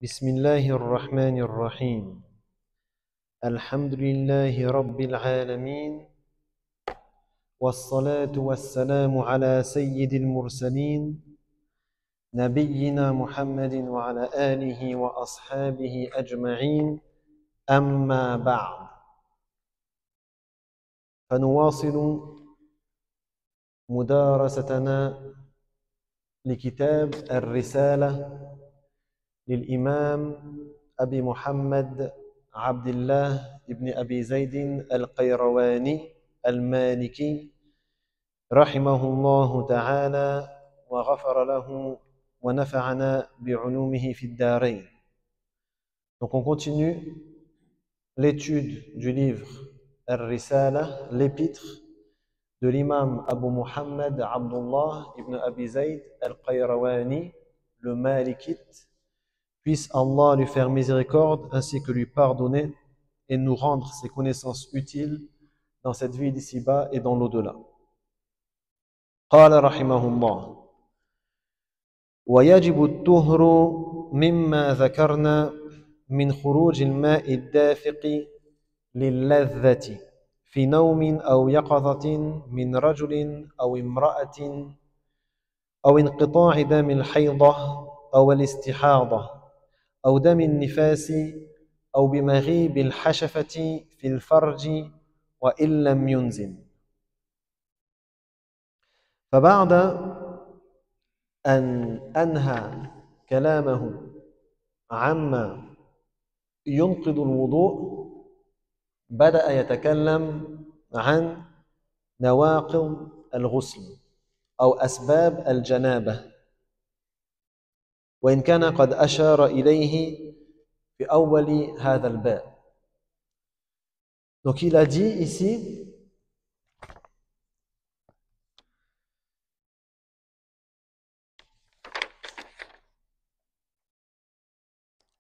بسم الله الرحمن الرحيم الحمد لله رب العالمين والصلاة والسلام على سيد المرسلين نبينا محمد وعلى آله وأصحابه أجمعين أما بعد فنواصل مدارستنا لكتاب الرسالة للإمام أبي محمد عبد الله بن أبي زيد القيرواني المالكي رحمه الله تعالى وغفر له ونفعنا بعلومه في الدارين. Donc on continue l'étude du livre Al-Risala, l'épître de l'imam Abu Muhammad Abdullah ibn Abi Zayd al-Qayrawani, le Malikite. Puisse Allah lui faire miséricorde ainsi que lui pardonner et nous rendre ses connaissances utiles dans cette vie d'ici-bas et dans l'au-delà. قال رحمه الله ويجب الطهر مما ذكرنا من خروج الماء الدافق للذة في نوم أو يقظة من رجل أو امرأة أو انقطاع دم الحيضة أو الاستحاضة أو دم النفاس أو بمغيب الحشفة في الفرج وإن لم ينزل. فبعد أن أنهى كلامه عما ينقض الوضوء بدأ يتكلم عن نواقض الغسل أو أسباب الجنابة، وإن كان قد أشار إليه في أول هذا الباب. Donc il a dit ici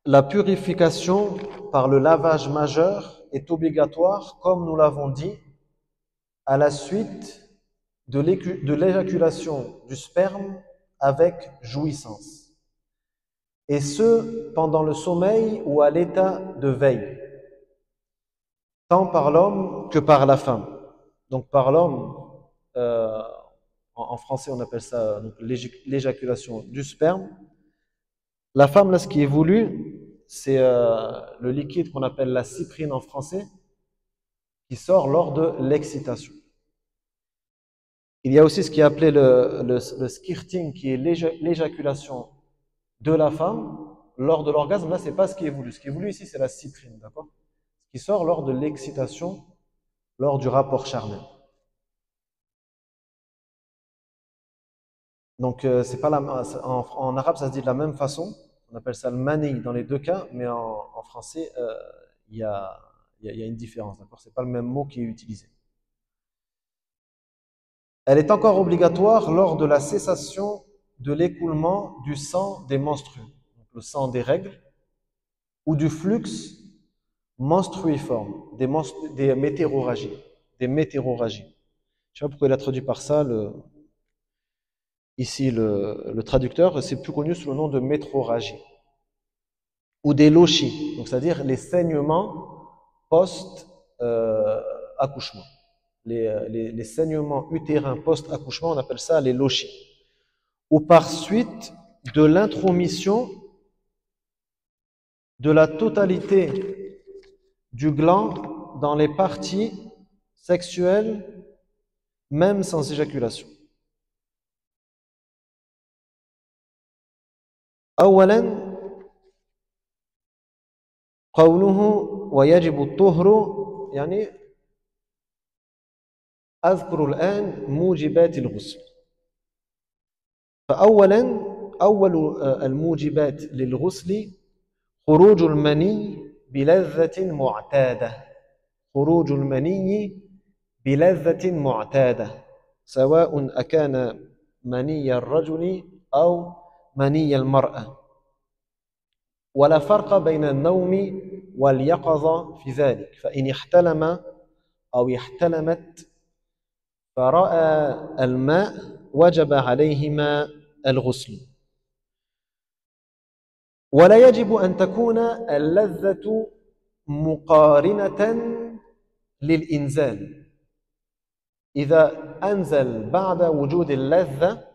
la purification par le lavage majeur est obligatoire, comme nous l'avons dit, à la suite de l'éjaculation du sperme avec jouissance. Et ce, pendant le sommeil ou à l'état de veille, tant par l'homme que par la femme. Donc par l'homme, en français on appelle ça l'éjaculation du sperme. La femme, là, ce qui est voulu, c'est le liquide qu'on appelle la cyprine en français, qui sort lors de l'excitation. Il y a aussi ce qui est appelé le skirting, qui est l'éjaculation de la femme lors de l'orgasme. Là, c'est pas ce qui est voulu. Ce qui est voulu ici, c'est la cyprine, d'accord? Ce qui sort lors de l'excitation, lors du rapport charnel. Donc, c'est pas en arabe, ça se dit de la même façon. On appelle ça le mani dans les deux cas, mais en français, il y a une différence, d'accord? C'est pas le même mot qui est utilisé. Elle est encore obligatoire lors de la cessation de l'écoulement du sang des menstrues, donc le sang des règles, ou du flux menstruiforme, des météorragies. Je ne sais pas pourquoi il a traduit par ça, ici le traducteur, c'est plus connu sous le nom de métrorragie. Ou des lochis, donc c'est-à-dire les saignements post-accouchement. Les saignements utérins post-accouchement, on appelle ça les lochis. Ou par suite de l'intromission de la totalité du gland dans les parties sexuelles, même sans éjaculation. أولاً قوله ويجب الطهر يعني أذكر الآن موجبات الغسل. فأولاً أول الموجبات للغسل خروج المني بلذة معتادة. خروج المني بلذة معتادة سواء أكان مني الرجل أو مني المرأة، ولا فرق بين النوم واليقظة في ذلك، فإن احتلم أو احتلمت فرأى الماء وجب عليهما الغسل. ولا يجب أن تكون اللذة مقارنة للإنزال. إذا أنزل بعد وجود اللذة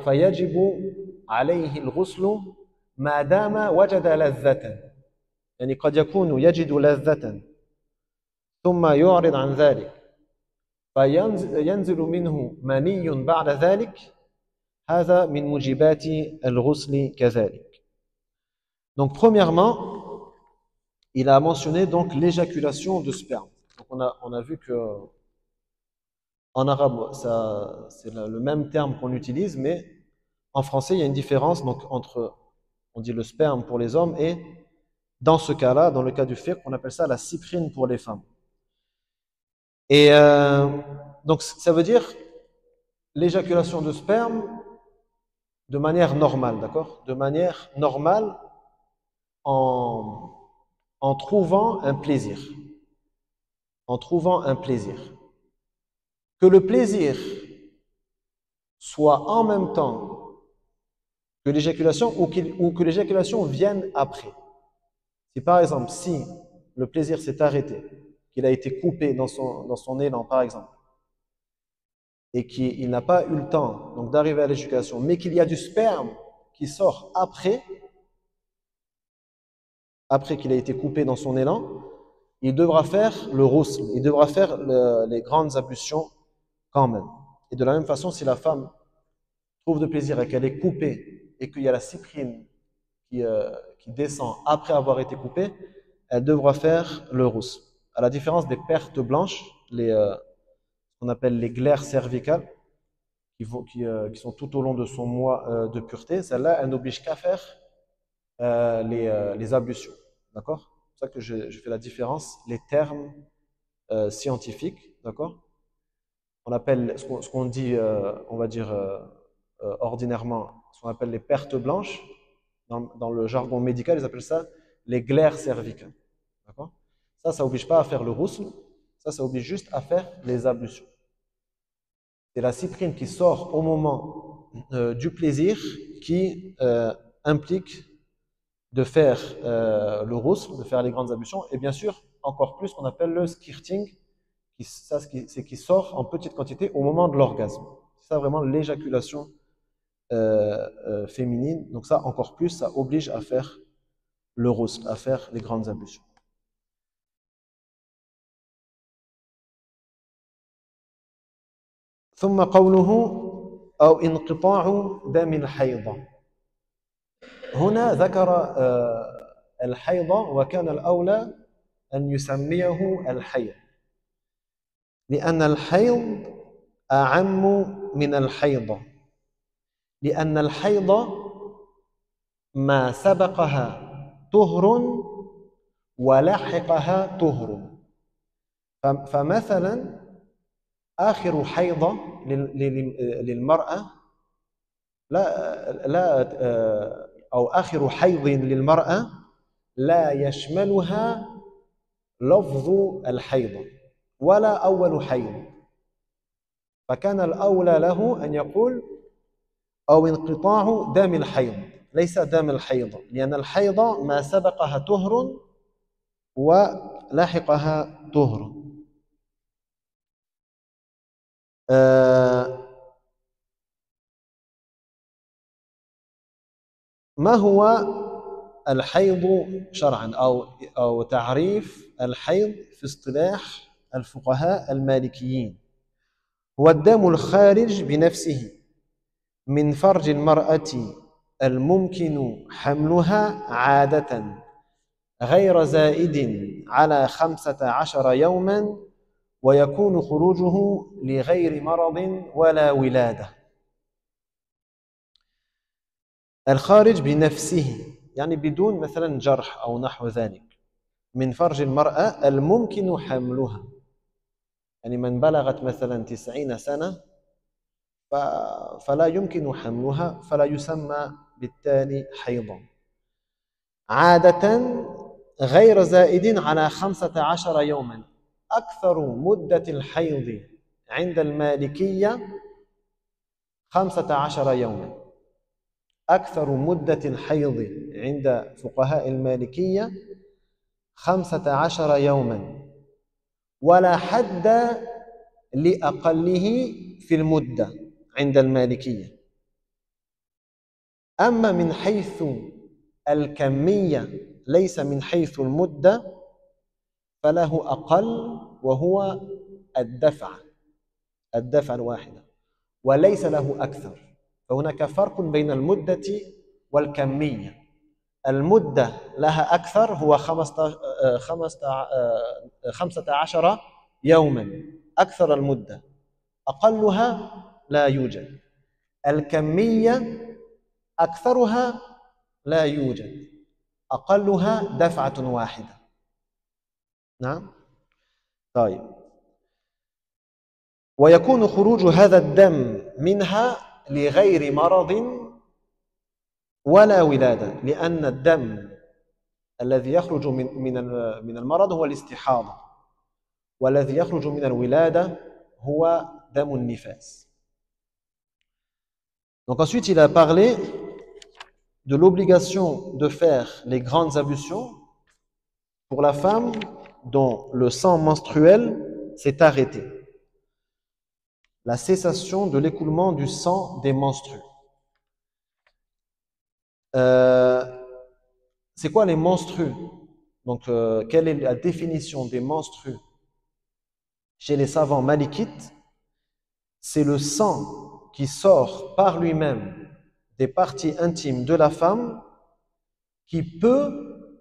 فيجب عليه الغسل ما دام وجد لذة. يعني قد يكون يجد لذة ثم يعرض عن ذلك فينزل منه مني بعد ذلك، هذا من موجبات الغسل كذلك. Donc premièrement, il a mentionné donc l'éjaculation de sperme. Donc on a vu que en arabe ça c'est le même terme qu'on utilise, mais en français il y a une différence donc entre, on dit le sperme pour les hommes et dans ce cas-là, dans le cas du fiqh, on appelle ça la cyprine pour les femmes. Et donc ça veut dire l'éjaculation de sperme de manière normale, d'accord? De manière normale en trouvant un plaisir. En trouvant un plaisir. Que le plaisir soit en même temps que l'éjaculation ou que l'éjaculation vienne après. Si par exemple, si le plaisir s'est arrêté, qu'il a été coupé dans son élan par exemple, et qu'il n'a pas eu le temps donc d'arriver à l'éjaculation, mais qu'il y a du sperme qui sort après qu'il a été coupé dans son élan, il devra faire le ghusl, il devra faire les grandes ablutions quand même. Et de la même façon, si la femme trouve de plaisir et qu'elle est coupée et qu'il y a la cyprine qui descend après avoir été coupée, elle devra faire le ghusl. À la différence des pertes blanches, qu'on appelle les glaires cervicales, qui sont tout au long de son mois de pureté, celle-là, elle n'oblige qu'à faire les ablutions. D'accord? C'est pour ça que je fais la différence, les termes scientifiques, d'accord? On appelle ce qu'on dit, on va dire ordinairement, ce qu'on appelle les pertes blanches. Dans le jargon médical, ils appellent ça les glaires cervicales. D'accord? Ça n'oblige pas à faire le ghusl, ça oblige juste à faire les ablutions. C'est la cyprine qui sort au moment du plaisir qui implique de faire le ghusl, de faire les grandes ablutions, et bien sûr, encore plus, ce qu'on appelle le skirting, c'est qui sort en petite quantité au moment de l'orgasme. C'est ça vraiment l'éjaculation féminine. Donc ça, encore plus, ça oblige à faire le ghusl, à faire les grandes ablutions. ثم قوله أو انقطاع دم الحيضة. هنا ذكر الحيضة وكان الأولى أن يسميه الحيض، لأن الحيض أعم من الحيضة، لأن الحيضة ما سبقها طهر ولحقها طهر. فمثلا آخر حيضة للمرأة أو آخر حيض للمرأة لا يشملها لفظ الحيض ولا أول حيض، فكان الأولى له أن يقول أو انقطاع دم الحيض، ليس دم الحيض، لأن الحيض ما سبقها طهر ولحقها طهر. ما هو الحيض شرعا أو تعريف الحيض في اصطلاح الفقهاء المالكيين؟ هو الدم الخارج بنفسه من فرج المرأة الممكن حملها عادة غير زائد على 15 يوما، ويكون خروجه لغير مرض ولا ولادة. الخارج بنفسه يعني بدون مثلا جرح أو نحو ذلك، من فرج المرأة الممكن حملها، يعني من بلغت مثلا 90 سنة فلا يمكن حملها، فلا يسمى بالتالي حيضا. عادة غير زائد على 15 يوما، أكثر مدة الحيض عند المالكية 15 يوما، أكثر مدة الحيض عند فقهاء المالكية 15 يوما ولا حد لأقله في المدة عند المالكية. أما من حيث الكمية ليس من حيث المدة فله أقل وهو الدفع الواحدة وليس له أكثر. فهناك فرق بين المدة والكمية. المدة لها أكثر هو 15 يوما أكثر المدة، أقلها لا يوجد. الكمية أكثرها لا يوجد، أقلها دفعة واحدة. نعم. طيب. ويكون خروج هذا الدم منها لغير مرض ولا ولادة، لأن الدم الذي يخرج من المرض هو الاستحاضة، والذي يخرج من الولادة هو دم النفاس. Donc ensuite, il a parlé de l'obligation de faire les grandes ablutions pour la femme dont le sang menstruel s'est arrêté. La cessation de l'écoulement du sang des menstrues. C'est quoi les menstrues? Donc, quelle est la définition des menstrues chez les savants malikites? C'est le sang qui sort par lui-même des parties intimes de la femme qui peut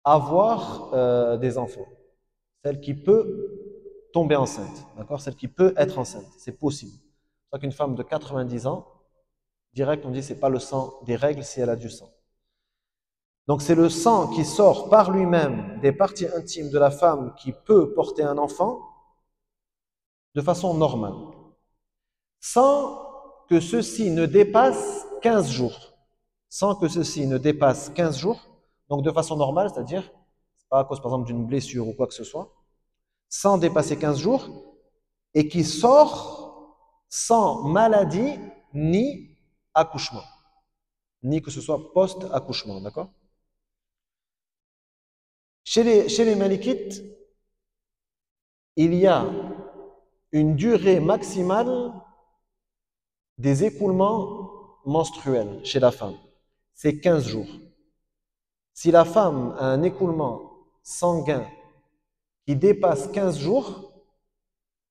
avoir des enfants. Celle qui peut tomber enceinte, d'accord? Celle qui peut être enceinte, c'est possible. C'est pour ça qu'une femme de 90 ans, direct, on dit c'est pas le sang des règles si elle a du sang. Donc c'est le sang qui sort par lui-même des parties intimes de la femme qui peut porter un enfant de façon normale, sans que ceci ne dépasse 15 jours. Sans que ceci ne dépasse 15 jours, donc de façon normale, c'est-à-dire, c'est pas à cause par exemple d'une blessure ou quoi que ce soit, sans dépasser 15 jours, et qui sort sans maladie ni accouchement, ni que ce soit post-accouchement, d'accord? Chez les Malikites, il y a une durée maximale des écoulements menstruels chez la femme. C'est 15 jours. Si la femme a un écoulement sanguin qui dépasse 15 jours,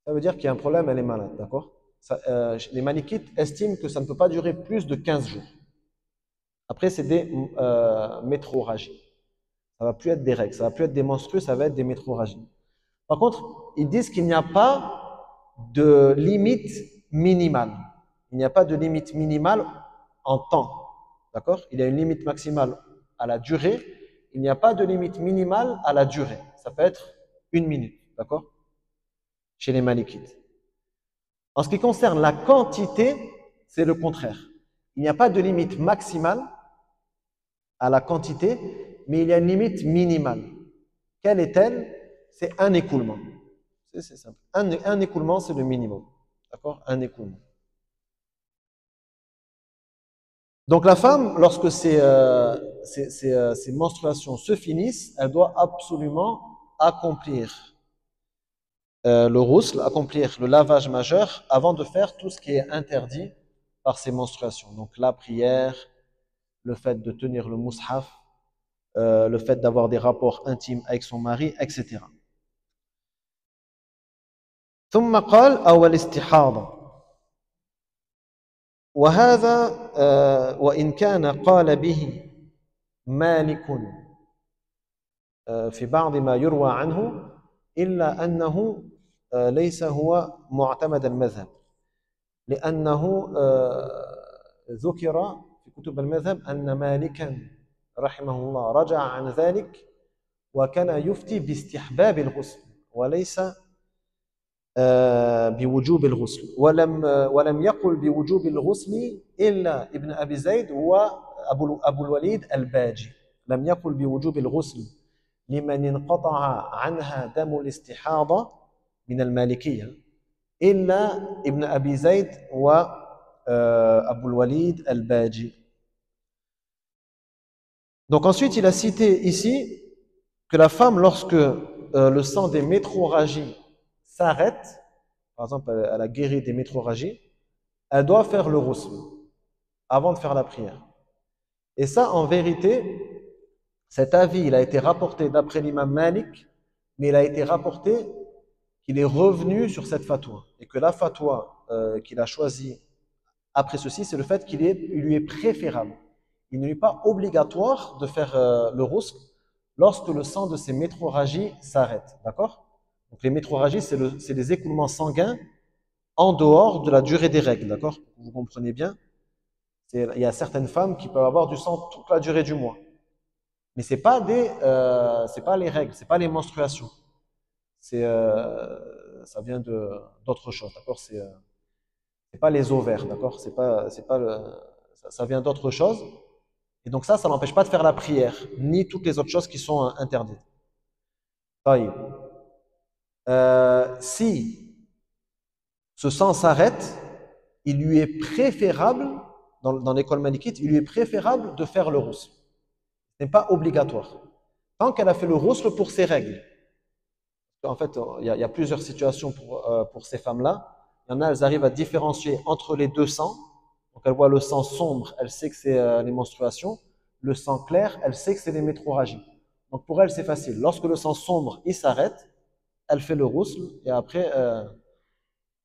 ça veut dire qu'il y a un problème, elle est malade, d'accord? Les Malikites estiment que ça ne peut pas durer plus de 15 jours. Après, c'est des métrorragies. Ça va plus être des règles, ça va plus être des menstrues, ça va être des métrorragies. Par contre, ils disent qu'il n'y a pas de limite minimale. Il n'y a pas de limite minimale en temps. D'accord? Il y a une limite maximale à la durée. Il n'y a pas de limite minimale à la durée. Ça peut être 1 minute. D'accord? Chez les Malikites. En ce qui concerne la quantité, c'est le contraire. Il n'y a pas de limite maximale à la quantité, mais il y a une limite minimale. Quelle est-elle? C'est un écoulement. C'est simple. Un écoulement, c'est le minimum. D'accord? Un écoulement. Donc la femme, lorsque ces menstruations se finissent, elle doit absolument accomplir le ghusl, accomplir le lavage majeur avant de faire tout ce qui est interdit par ces menstruations. Donc la prière, le fait de tenir le mushaf, le fait d'avoir des rapports intimes avec son mari, etc. ثم قال أو الاستحاضة وهذا وإن كان قال به مالك في بعض ما يروى عنه إلا أنه ليس هو معتمد المذهب لأنه ذكر في كتب المذهب أن مالكا رحمه الله رجع عن ذلك وكان يفتي باستحباب الغسل وليس بوجوب الغسل ولم يقل بوجوب الغسل إلا ابن أبي زيد وأبو الوليد الباجي لم يقل بوجوب الغسل لمن انقطع عنها دم الاستحاضة من المالكية إلا ابن أبي زيد وأبو الوليد الباجي Donc ensuite, il a cité ici que la femme, lorsque le sang des métrorragies s'arrête, par exemple, elle a guéri des métrorragies, elle doit faire le ghusl avant de faire la prière. Et ça, en vérité, cet avis, il a été rapporté d'après l'imam Malik, mais il a été rapporté qu'il est revenu sur cette fatwa. Et que la fatwa qu'il a choisie après ceci, c'est le fait qu'il lui est préférable. Il ne lui est pas obligatoire de faire le ghusl lorsque le sang de ces métrorragies s'arrête. D'accord? Donc les métrorragies, c'est les écoulements sanguins en dehors de la durée des règles. D'accord? Vous comprenez bien? Il y a certaines femmes qui peuvent avoir du sang toute la durée du mois. Mais c'est pas les règles, c'est pas les menstruations. Ça vient d'autre chose, d'accord? C'est pas les ovaires, d'accord? C'est pas ça vient d'autre chose. Et donc ça n'empêche pas de faire la prière, ni toutes les autres choses qui sont interdites. Taïb. Si ce sang s'arrête, il lui est préférable, dans l'école malikite, il lui est préférable de faire le ghusl. Ce n'est pas obligatoire. Tant qu'elle a fait le ghusl pour ses règles. En fait, il y a plusieurs situations pour ces femmes-là. Il y en a, elles arrivent à différencier entre les deux sangs. Donc, elle voit le sang sombre, elle sait que c'est les menstruations. Le sang clair, elle sait que c'est les métrorragies. Donc, pour elle, c'est facile. Lorsque le sang sombre, il s'arrête, elle fait le ghusl et après,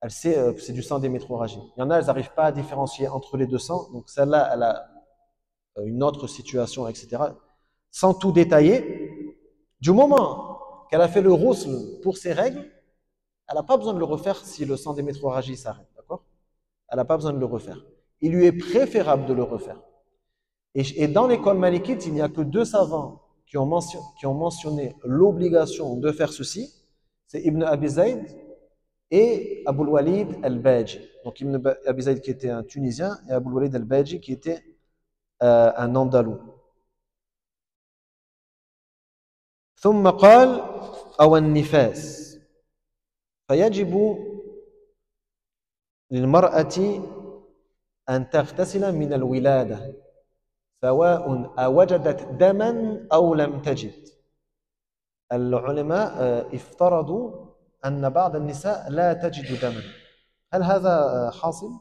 elle sait que c'est du sang des métrorragies. Il y en a, elles n'arrivent pas à différencier entre les deux sangs. Donc, celle-là, elle a une autre situation, etc. Sans tout détailler, du moment qu'elle a fait le ghusl pour ses règles, elle n'a pas besoin de le refaire si le sang des métrorragies s'arrête, d'accord? Elle n'a pas besoin de le refaire. Il lui est préférable de le refaire. Et dans l'école malikite, il n'y a que deux savants qui ont mentionné l'obligation de faire ceci. C'est Ibn Abi Zayd et Abul Walid al-Baji. Donc Ibn Abi Zayd qui était un Tunisien et Abul Walid al-Baji qui était un Andalou. ثم قال أو النفاس فيجب للمرأة أن تغتسل من الولادة سواء أوجدت دما أو لم تجد. العلماء افترضوا أن بعض النساء لا تجد دما. هل هذا حاصل؟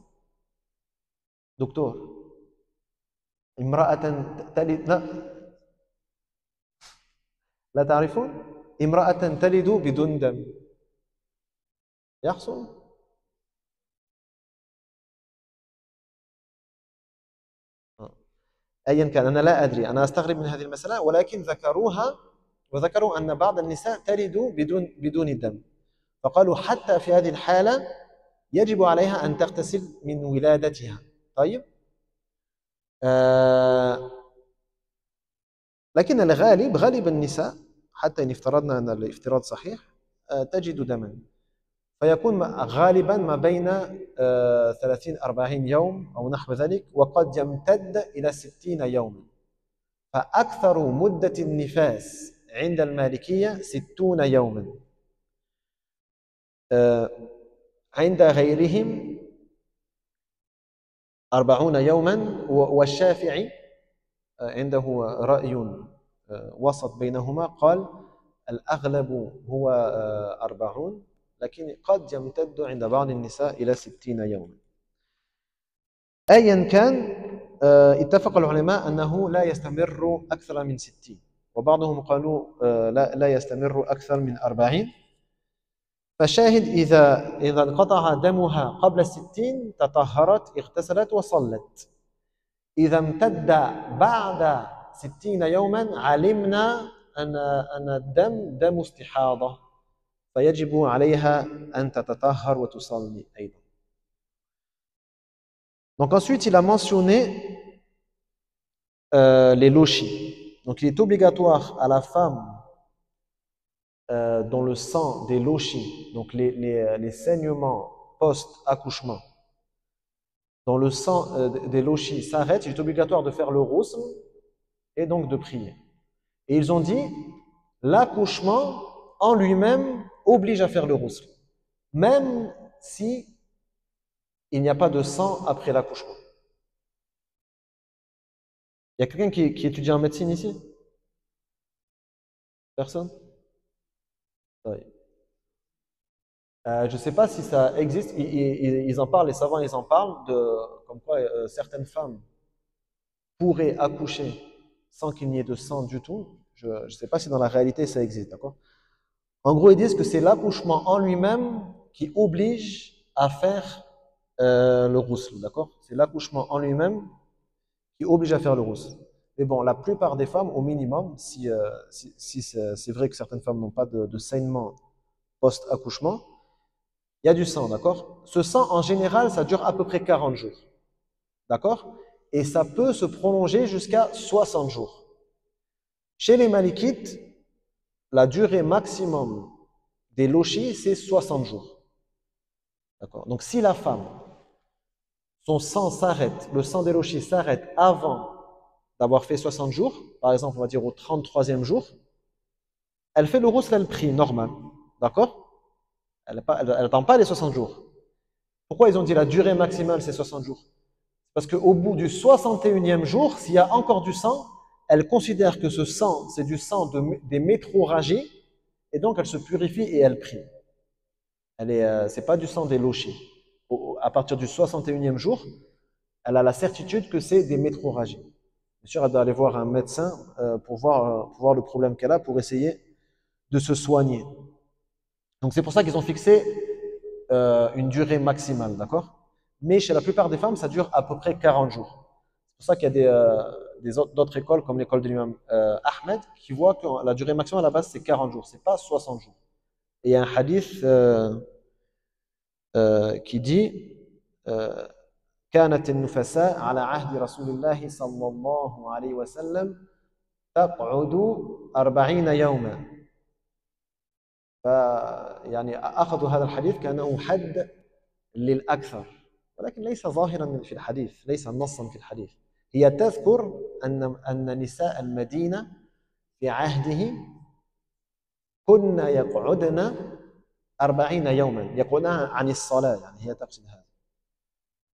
دكتور، امرأة تلد لا تعرفون؟ امرأة تلد بدون دم يحصل؟ أيا كان، أنا لا أدري، أنا أستغرب من هذه المسألة، ولكن ذكروها وذكروا أن بعض النساء تلد بدون دم، فقالوا حتى في هذه الحالة يجب عليها أن تغتسل من ولادتها. طيب، لكن الغالب غالب النساء حتى إن افترضنا أن الافتراض صحيح تجد دما، فيكون غالبا ما بين 30-40 يوم أو نحو ذلك، وقد يمتد إلى 60 يوما. فأكثر مدة النفاس عند المالكية 60 يوما، عند غيرهم 40 يوما، والشافعي عنده رأي وسط بينهما، قال الأغلب هو 40، لكن قد يمتد عند بعض النساء إلى 60 يوما. أيا كان، اتفق العلماء أنه لا يستمر أكثر من 60، وبعضهم قالوا لا يستمر أكثر من 40. فشاهد إذا انقطع دمها قبل 60 تطهرت اغتسلت وصلت. إذا امتد بعد 60 يوما علمنا أن الدم دم استحاضة، فيجب عليها أن تتطهر وتصلي أيضا. Donc ensuite, il a mentionné les lochis. Donc il est obligatoire à la femme dont le sang des lochis, donc les saignements post-accouchement, dont le sang des lochis s'arrête, il est obligatoire de faire le ghusl et donc de prier. Et ils ont dit, l'accouchement en lui-même oblige à faire le ghusl, même si il n'y a pas de sang après l'accouchement. Il y a quelqu'un qui étudie en médecine ici? Personne? Ouais. Je ne sais pas si ça existe. Ils en parlent, les savants, ils en parlent comme quoi certaines femmes pourraient accoucher sans qu'il n'y ait de sang du tout. Je ne sais pas si dans la réalité ça existe, d'accord? En gros, ils disent que c'est l'accouchement en lui-même qui oblige à faire le ghusl, d'accord? C'est l'accouchement en lui-même qui oblige à faire le ghusl. Mais bon, la plupart des femmes, au minimum, si c'est vrai que certaines femmes n'ont pas de saignement post-accouchement, il y a du sang, d'accord? Ce sang, en général, ça dure à peu près 40 jours, d'accord? Et ça peut se prolonger jusqu'à 60 jours. Chez les Malikites, la durée maximum des lochis, c'est 60 jours. D'accord? Donc, si la femme, son sang s'arrête, le sang des lochis s'arrête avant d'avoir fait 60 jours, par exemple, on va dire au 33e jour, elle fait le ghusl, elle prie, normal. D'accord? Elle n'attend pas les 60 jours. Pourquoi ils ont dit la durée maximale, c'est 60 jours? Parce qu'au bout du 61e jour, s'il y a encore du sang, elle considère que ce sang, c'est du sang des métroragies, et donc elle se purifie et elle prie. C'est pas du sang des lochis. À partir du 61e jour, elle a la certitude que c'est des métroragies. Bien sûr, elle doit aller voir un médecin pour voir le problème qu'elle a, pour essayer de se soigner. Donc c'est pour ça qu'ils ont fixé une durée maximale, d'accord? Mais chez la plupart des femmes, ça dure à peu près 40 jours. C'est pour ça qu'il y a d'autres écoles, comme l'école de l'imam Ahmed, qui voient que la durée maximale à la base, c'est 40 jours, c'est pas 60 jours. Et il y a un hadith qui dit كانت النفساء على عهد رسول الله صلى الله عليه وسلم تقعد 40 يوما. يعني أخذوا هذا الحديث كأنه حد للأكثر، ولكن ليس ظاهرا في الحديث، ليس نصا في الحديث. هي تذكر أن نساء المدينة في عهده كن يقعدن 40 يوما، يقعدن عن الصلاة، يعني هي تقصد هذا.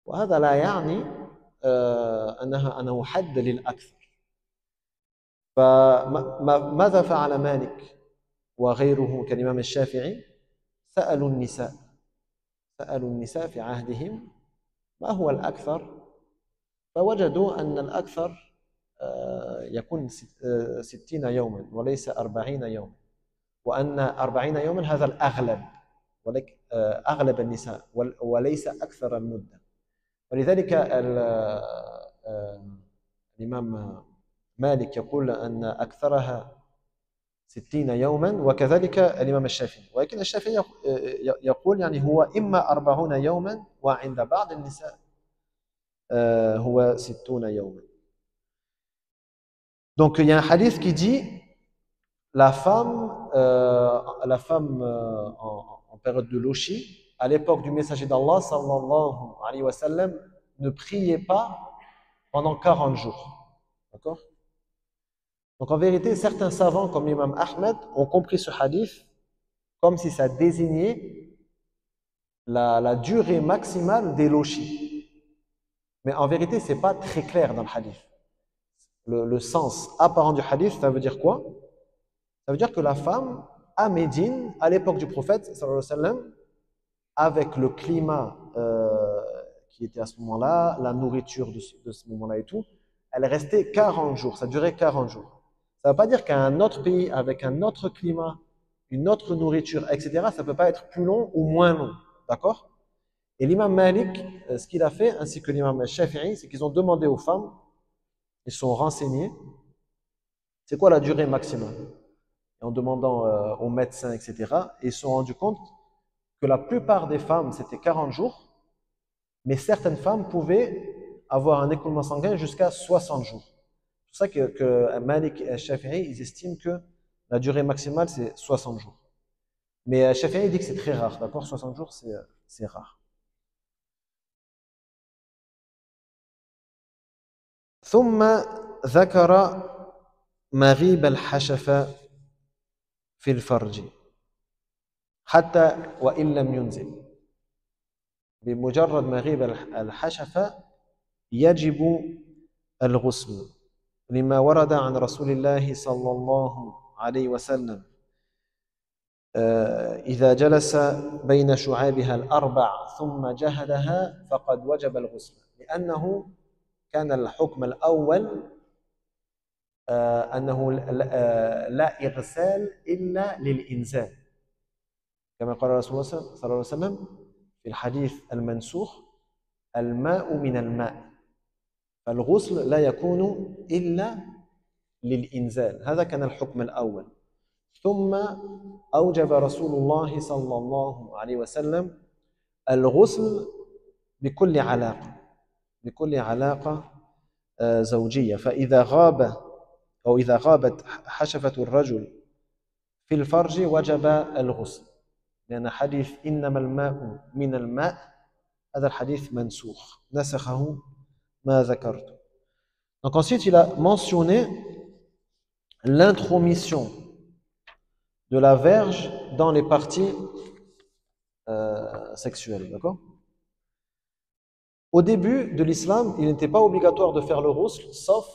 وهذا لا يعني أنه حد للأكثر. فماذا فعل مالك وغيره كالإمام الشافعي؟ سألوا النساء في عهدهم ما هو الأكثر، فوجدوا أن الأكثر يكون 60 يوما وليس 40 يوما، وأن 40 يوما هذا الأغلب، أغلب النساء وليس أكثر المدة. ولذلك الإمام مالك يقول أن أكثرها 60 يوما، وكذلك الإمام الشافعي. ولكن الشافعي يقول يعني هو إما 40 يوما، وعند بعض النساء هو 60 يوما. Donc il y a un hadith qui dit la femme en période de lochi, à l'époque du messager d'Allah sallallahu alayhi wa sallam, ne priait pas pendant 40 jours. D'accord? Donc en vérité, certains savants comme l'imam Ahmed ont compris ce hadith comme si ça désignait la durée maximale des lochis. Mais en vérité, ce n'est pas très clair dans le hadith. Le sens apparent du hadith, ça veut dire quoi? Ça veut dire que la femme, à Médine, à l'époque du prophète, sallallahu alayhi wa sallam, avec le climat qui était à ce moment-là, la nourriture de ce moment-là et tout, elle restait 40 jours, ça durait 40 jours. Ça ne veut pas dire qu'à un autre pays, avec un autre climat, une autre nourriture, etc., ça ne peut pas être plus long ou moins long. D'accord? Et l'imam Malik, ce qu'il a fait, ainsi que l'imam Shafi'i, c'est qu'ils ont demandé aux femmes, ils sont renseignés, c'est quoi la durée maximale? Et en demandant aux médecins, etc., et ils se sont rendus compte que la plupart des femmes, c'était 40 jours, mais certaines femmes pouvaient avoir un écoulement sanguin jusqu'à 60 jours. C'est pour ça que Malik et Shafi'i, ils estiment que la durée maximale, c'est 60 jours. Mais Shafi'i dit que c'est très rare, d'accord? 60 jours, c'est rare. ثم ذكر مغيب الحشفة في الفرج حتى وإن لم ينزل. بمجرد مغيب الحشفة يجب الغسل. لما ورد عن رسول الله صلى الله عليه وسلم إذا جلس بين شعابها الأربع ثم جهدها فقد وجب الغسل لأنه كان الحكم الأول أنه لا إغسال إلا للإنزال كما قال رسول الله صلى الله عليه وسلم في الحديث المنسوخ الماء من الماء فالغسل لا يكون إلا للإنزال هذا كان الحكم الأول ثم أوجب رسول الله صلى الله عليه وسلم الغسل بكل علاقة زوجية فإذا غاب أو إذا غابت حشفة الرجل في الفرج وجب الغسل لأن حديث إنما الماء من الماء هذا الحديث منسوخ نسخه ما ذكرت. Donc ensuite il a mentionné l'intromission de la verge dans les parties sexuelles, d'accord? Au début de l'islam, il n'était pas obligatoire de faire le ghusl, sauf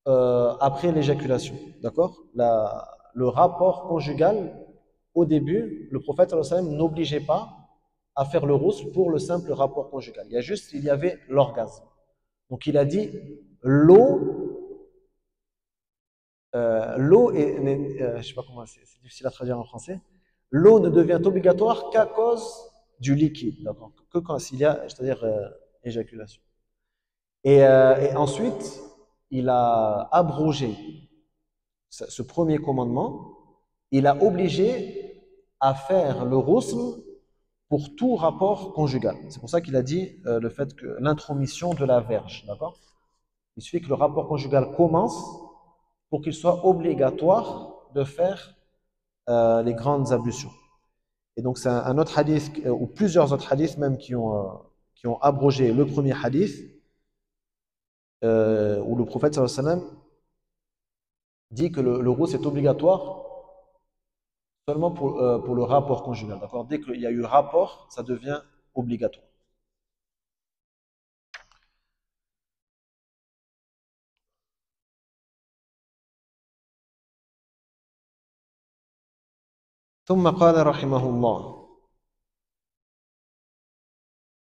après l'éjaculation, d'accord? Le rapport conjugal, au début, le prophète sallallahu alayhi wa sallam n'obligeait pas à faire le ghusl pour le simple rapport conjugal. Il y avait l'orgasme. Donc il a dit, l'eau est, je sais pas comment, c'est difficile à traduire en français, l'eau ne devient obligatoire qu'à cause du liquide, d'accord? Que quand il y a, c'est-à-dire éjaculation. Et ensuite, il a abrogé ce premier commandement, il a obligé à faire le ghusl pour tout rapport conjugal. C'est pour ça qu'il a dit le fait que l'intromission de la verge, d'accord? Il suffit que le rapport conjugal commence pour qu'il soit obligatoire de faire les grandes ablutions. Et donc c'est un autre hadith, ou plusieurs autres hadiths même qui ont abrogé le premier hadith, où le prophète sallallahu alayhi wa sallam dit que le ghusl est obligatoire seulement pour le rapport conjugal. D'accord? Dès qu'il y a eu rapport, ça devient obligatoire. ثم قال رحمه الله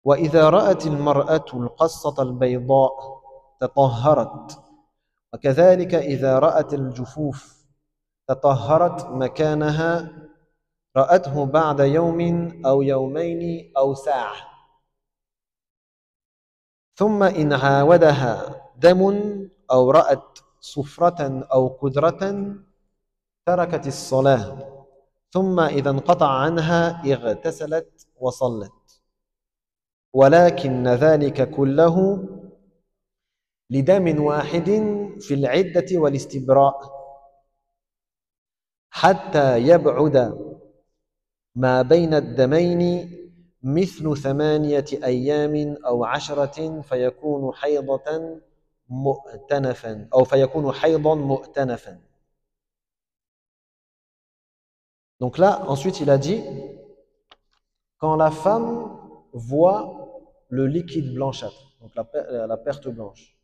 وإذا رأت المرأة القصة البيضاء تطهرت وكذلك إذا رأت الجفوف تطهرت مكانها رأته بعد يوم أو يومين أو ساعة ثم إن عاودها دم أو رأت صفرة أو قدرة تركت الصلاة ثم إذا انقطع عنها اغتسلت وصلت ولكن ذلك كله لدم واحد في العدة والاستبراء حتى يبعد ما بين الدمين مثل 8 أيام أو 10 فيكون حيضة مؤتنفا أو فيكون حيضا مؤتنفا. Donc là, ensuite, il a dit, quand la femme voit le liquide blanchâtre, donc la perte blanche,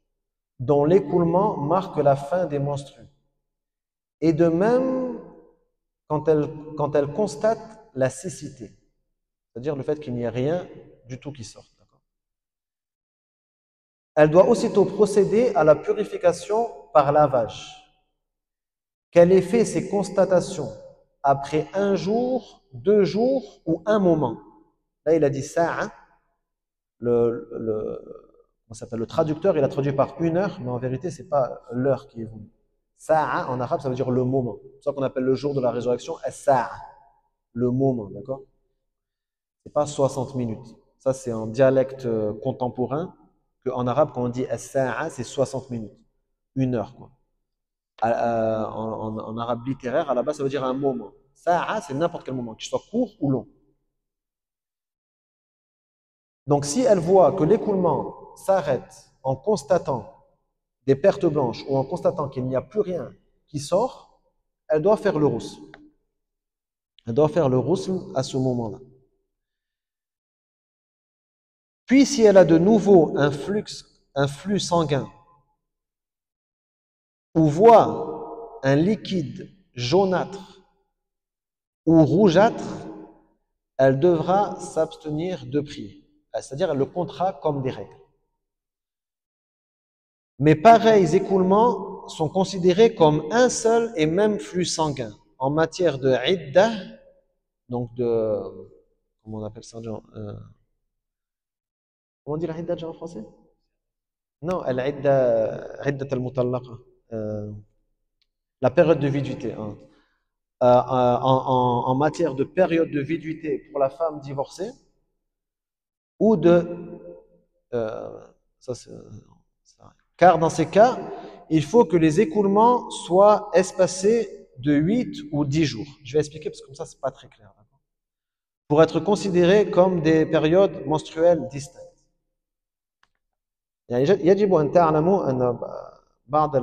dont l'écoulement marque la fin des menstrues, et de même quand elle constate la cécité, c'est-à-dire le fait qu'il n'y ait rien du tout qui sorte. Elle doit aussitôt procéder à la purification par lavage. Qu'elle ait fait ces constatations après 1 jour, 2 jours ou un moment. Là, il a dit sa'a. Le traducteur, il a traduit par 1 heure, mais en vérité, ce n'est pas l'heure qui est voulue. Sa'a, en arabe, ça veut dire le moment. C'est pour ça qu'on appelle le jour de la résurrection as-sa'a, le moment, d'accord? Ce n'est pas 60 minutes. Ça, c'est en dialecte contemporain, qu'en arabe, quand on dit as-sa'a, c'est 60 minutes. 1 heure, quoi. En arabe littéraire, à la base, ça veut dire un moment. Sa'a, c'est n'importe quel moment, qu'il soit court ou long. Donc, si elle voit que l'écoulement s'arrête en constatant des pertes blanches ou en constatant qu'il n'y a plus rien qui sort, elle doit faire le ghusl. Elle doit faire le ghusl à ce moment-là. Puis, si elle a de nouveau un flux sanguin ou voit un liquide jaunâtre ou rougeâtre, elle devra s'abstenir de prier. C'est-à-dire, elle le comptera comme des règles. Mais pareils écoulements sont considérés comme un seul et même flux sanguin en matière de iddah, donc de, comment on appelle ça, comment on dit la iddah en français? Non, iddat al-mutallaqa, la période de viduité. Hein. En matière de période de viduité pour la femme divorcée ou de, ça c'est, car dans ces cas, il faut que les écoulements soient espacés de 8 ou 10 jours. Je vais expliquer parce que comme ça, c'est pas très clair. Pour être considérés comme des périodes menstruelles distinctes. يعني يجب أن تعلموا أن بعض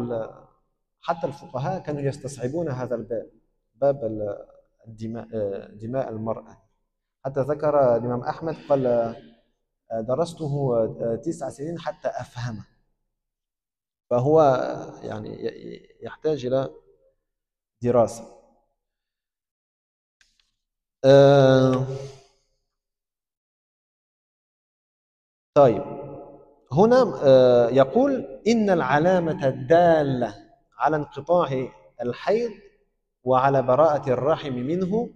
حتى الفقهاء كانوا يستصعبون هذا الباب، باب الدماء، دماء المرأة. حتى ذكر الإمام أحمد قال درسته 9 سنين حتى أفهمه. فهو يعني يحتاج إلى دراسة. طيب هنا يقول إن العلامة الدالة على انقطاع الحيض وعلى براءة الرحم منه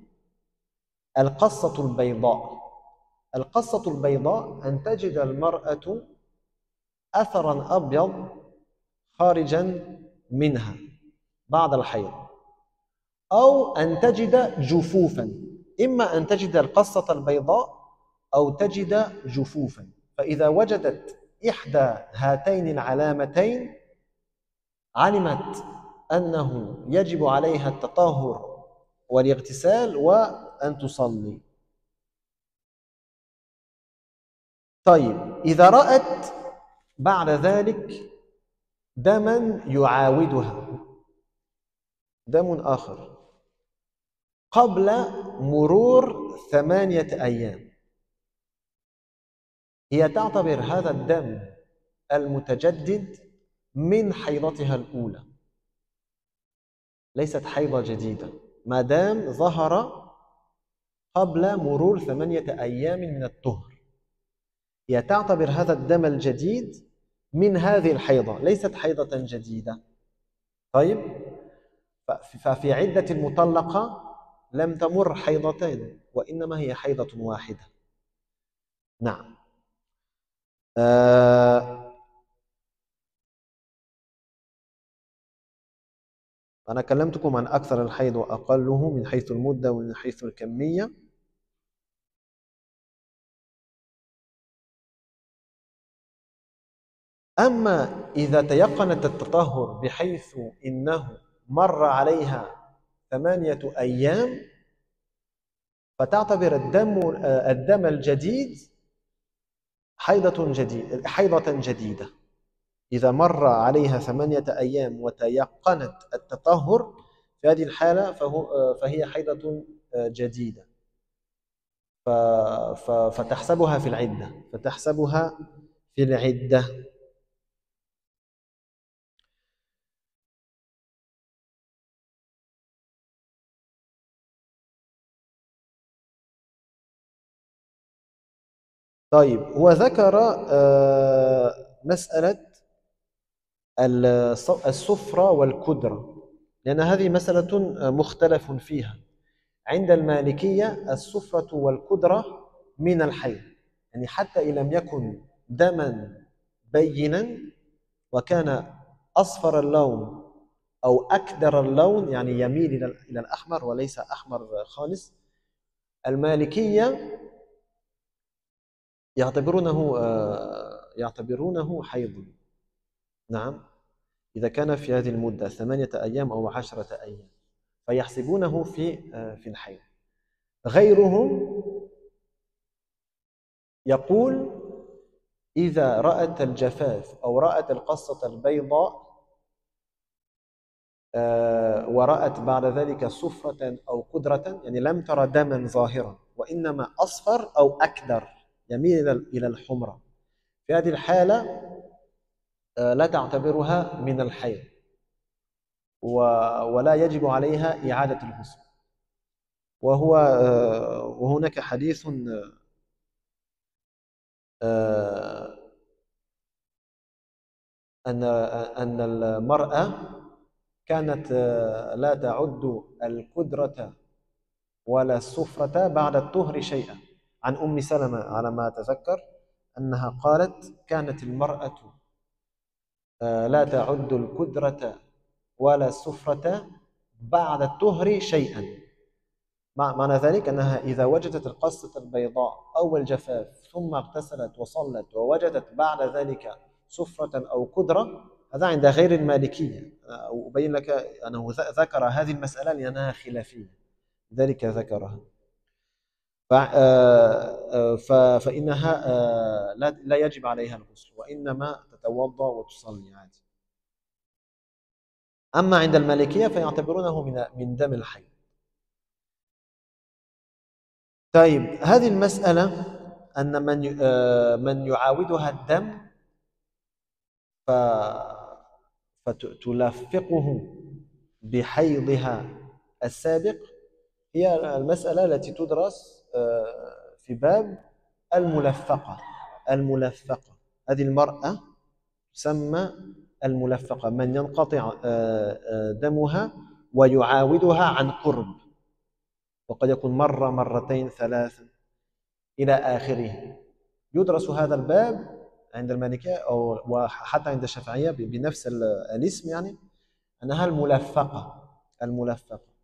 القصة البيضاء. القصة البيضاء أن تجد المرأة أثرا أبيض خارجا منها بعد الحيض، أو أن تجد جفوفا، إما أن تجد القصة البيضاء أو تجد جفوفا. فإذا وجدت إحدى هاتين العلامتين علمت أنه يجب عليها التطهر والاغتسال وأن تصلي. طيب إذا رأت بعد ذلك دما يعاودها، دم آخر قبل مرور 8 أيام، هي تعتبر هذا الدم المتجدد من حيضتها الأولى، ليست حيضة جديدة ما دام ظهر قبل مرور 8 أيام من الطهر. هي تعتبر هذا الدم الجديد من هذه الحيضة، ليست حيضة جديدة. طيب ففي عدة المطلقة لم تمر حيضتين وإنما هي حيضة واحدة. نعم. أنا كلمتكم عن أكثر الحيض وأقله من حيث المدة ومن حيث الكمية. أما إذا تيقنت التطهر بحيث إنه مر عليها 8 أيام فتعتبر الدم الجديد حيضة جديدة. إذا مر عليها 8 أيام وتيقنت التطهر في هذه الحالة فهي حيضة جديدة، فتحسبها في العدة، طيب هو ذكر مسألة الصفرة والكدرة، لأن هذه مسألة مختلف فيها. عند المالكية الصفرة والكدرة من الحيض، يعني حتى إن لم يكن دما بينا وكان أصفر اللون أو أكدر اللون، يعني يميل إلى الأحمر وليس أحمر خالص، المالكية يعتبرونه حيض. نعم، إذا كان في هذه المدة 8 أيام أو 10 أيام فيحسبونه في الحيض. غيرهم يقول إذا رأت الجفاف أو رأت القصة البيضاء ورأت بعد ذلك صفرة أو قدرة، يعني لم ترى دما ظاهرا وإنما أصفر أو أكدر يميل إلى الحمرة، في هذه الحالة لا تعتبرها من الحيض. ولا يجب عليها إعادة الغسل. وهناك حديث آه، أن المرأة كانت لا تعد القدرة ولا السفرة بعد الطهر شيئا. عن أم سلمة على ما أتذكر أنها قالت كانت المرأة لا تعد القدرة ولا السفرة بعد الطهر شيئا. معنى ذلك أنها إذا وجدت القصة البيضاء أو الجفاف ثم اغتسلت وصلت ووجدت بعد ذلك سفرة أو قدرة، هذا عند غير المالكية. أبين لك أنه ذكر هذه المسألة لأنها خلافية، ذلك ذكرها. فإنها لا يجب عليها الغسل، وإنما تتوضأ وتصلي عادي. أما عند المالكية فيعتبرونه من دم الحيض. طيب، هذه المسألة أن من يعاودها الدم فتلفقه بحيضها السابق، هي المسألة التي تدرس في باب الملفقة. الملفقة هذه المرأة تسمى الملفقة، من ينقطع دمها ويعاودها عن قرب، وقد يكون مرة مرتين ثلاثا إلى آخره. يدرس هذا الباب عند المالكية وحتى عند الشافعية بنفس الاسم، يعني أنها الملفقة. الملفقة.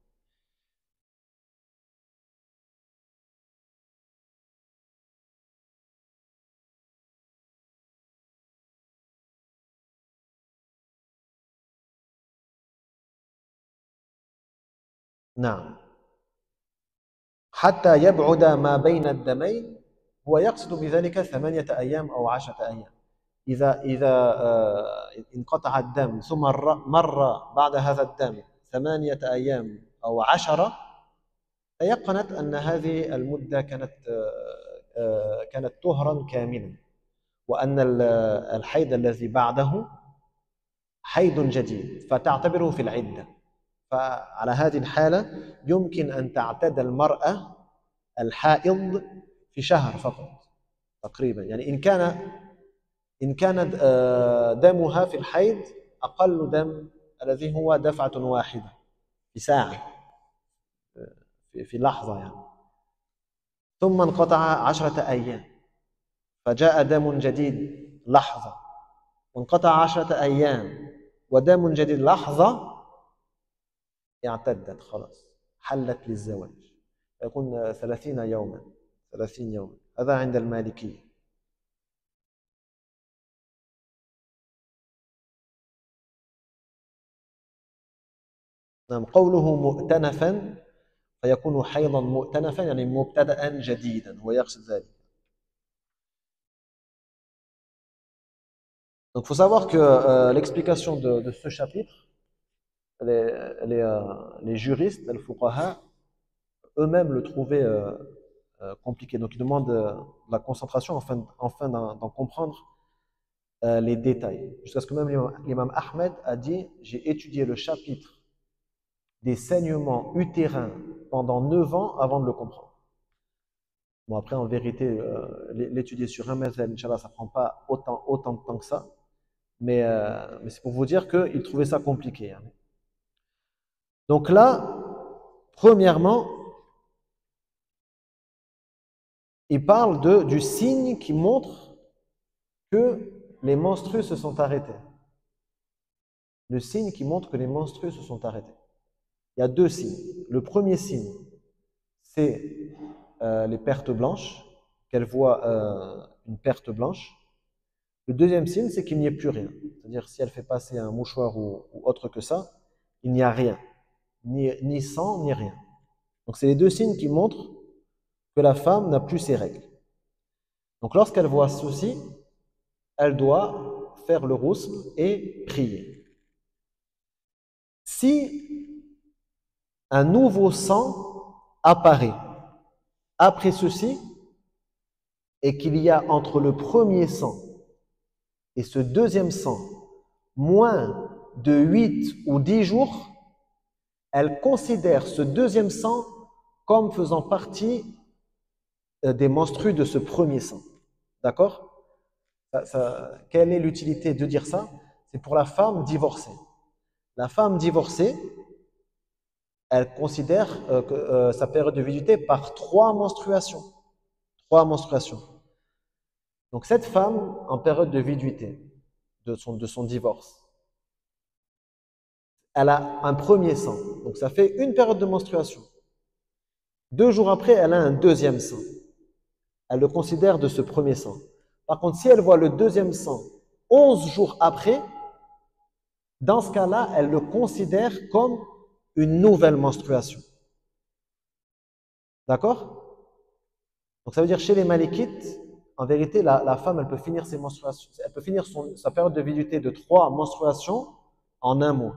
نعم، حتى يبعد ما بين الدمين. هو يقصد بذلك 8 أيام أو 10 أيام. إذا انقطع الدم ثم مر بعد هذا الدم 8 أيام أو 10، تيقنت أن هذه المدة كانت طهرا كاملا، وأن الحيض الذي بعده حيض جديد، فتعتبره في العدة. فعلى هذه الحالة يمكن أن تعتد المرأة الحائض في شهر فقط تقريبا. يعني إن كان دمها في الحيض أقل دم الذي هو دفعة واحدة في ساعة، في لحظة يعني، ثم انقطع 10 أيام فجاء دم جديد لحظة، وانقطع 10 أيام ودم جديد لحظة، اعتدت خلاص، حلت للزواج. يكون 30 يوما. 30 يوما هذا عند المالكية. نعم، قوله مؤتنفا فيكون حيضا مؤتنفا يعني مبتدأ جديدا، هو يقصد ذلك. Donc, il faut savoir que l'explication de ce chapitre, les juristes, les fuqaha, eux-mêmes le trouvaient compliqué. Donc, ils demandent de la concentration afin d'en comprendre les détails. Jusqu'à ce que même l'imam Ahmed a dit: j'ai étudié le chapitre des saignements utérins pendant 9 ans avant de le comprendre. Bon, après, en vérité, l'étudier sur un mazhab, Inch'Allah, ça ne prend pas autant de temps que ça. Mais c'est pour vous dire qu'ils trouvaient ça compliqué, hein. Donc là, premièrement, il parle du signe qui montre que les menstrues se sont arrêtés. Le signe qui montre que les menstrues se sont arrêtés. Il y a 2 signes. Le premier signe, c'est les pertes blanches, qu'elle voit une perte blanche. Le deuxième signe, c'est qu'il n'y ait plus rien. C'est-à-dire, si elle fait passer un mouchoir ou autre que ça, il n'y a rien. Ni sang, ni rien. Donc, c'est les 2 signes qui montrent que la femme n'a plus ses règles. Donc, lorsqu'elle voit ceci, elle doit faire le rousl et prier. Si un nouveau sang apparaît après ceci, et qu'il y a entre le premier sang et ce deuxième sang moins de 8 ou 10 jours, elle considère ce deuxième sang comme faisant partie des menstrues de ce premier sang. D'accord? Quelle est l'utilité de dire ça? C'est pour la femme divorcée. La femme divorcée, elle considère sa période de viduité par 3 menstruations. 3 menstruations. Donc cette femme, en période de viduité, de son divorce, elle a un premier sang. Donc ça fait une période de menstruation. 2 jours après, elle a un deuxième sang. Elle le considère de ce premier sang. Par contre, si elle voit le deuxième sang 11 jours après, dans ce cas-là, elle le considère comme une nouvelle menstruation. D'accord? Donc ça veut dire chez les Malikites, en vérité, la femme, elle peut finir ses menstruations, elle peut finir sa période de viduité de 3 menstruations en un mois.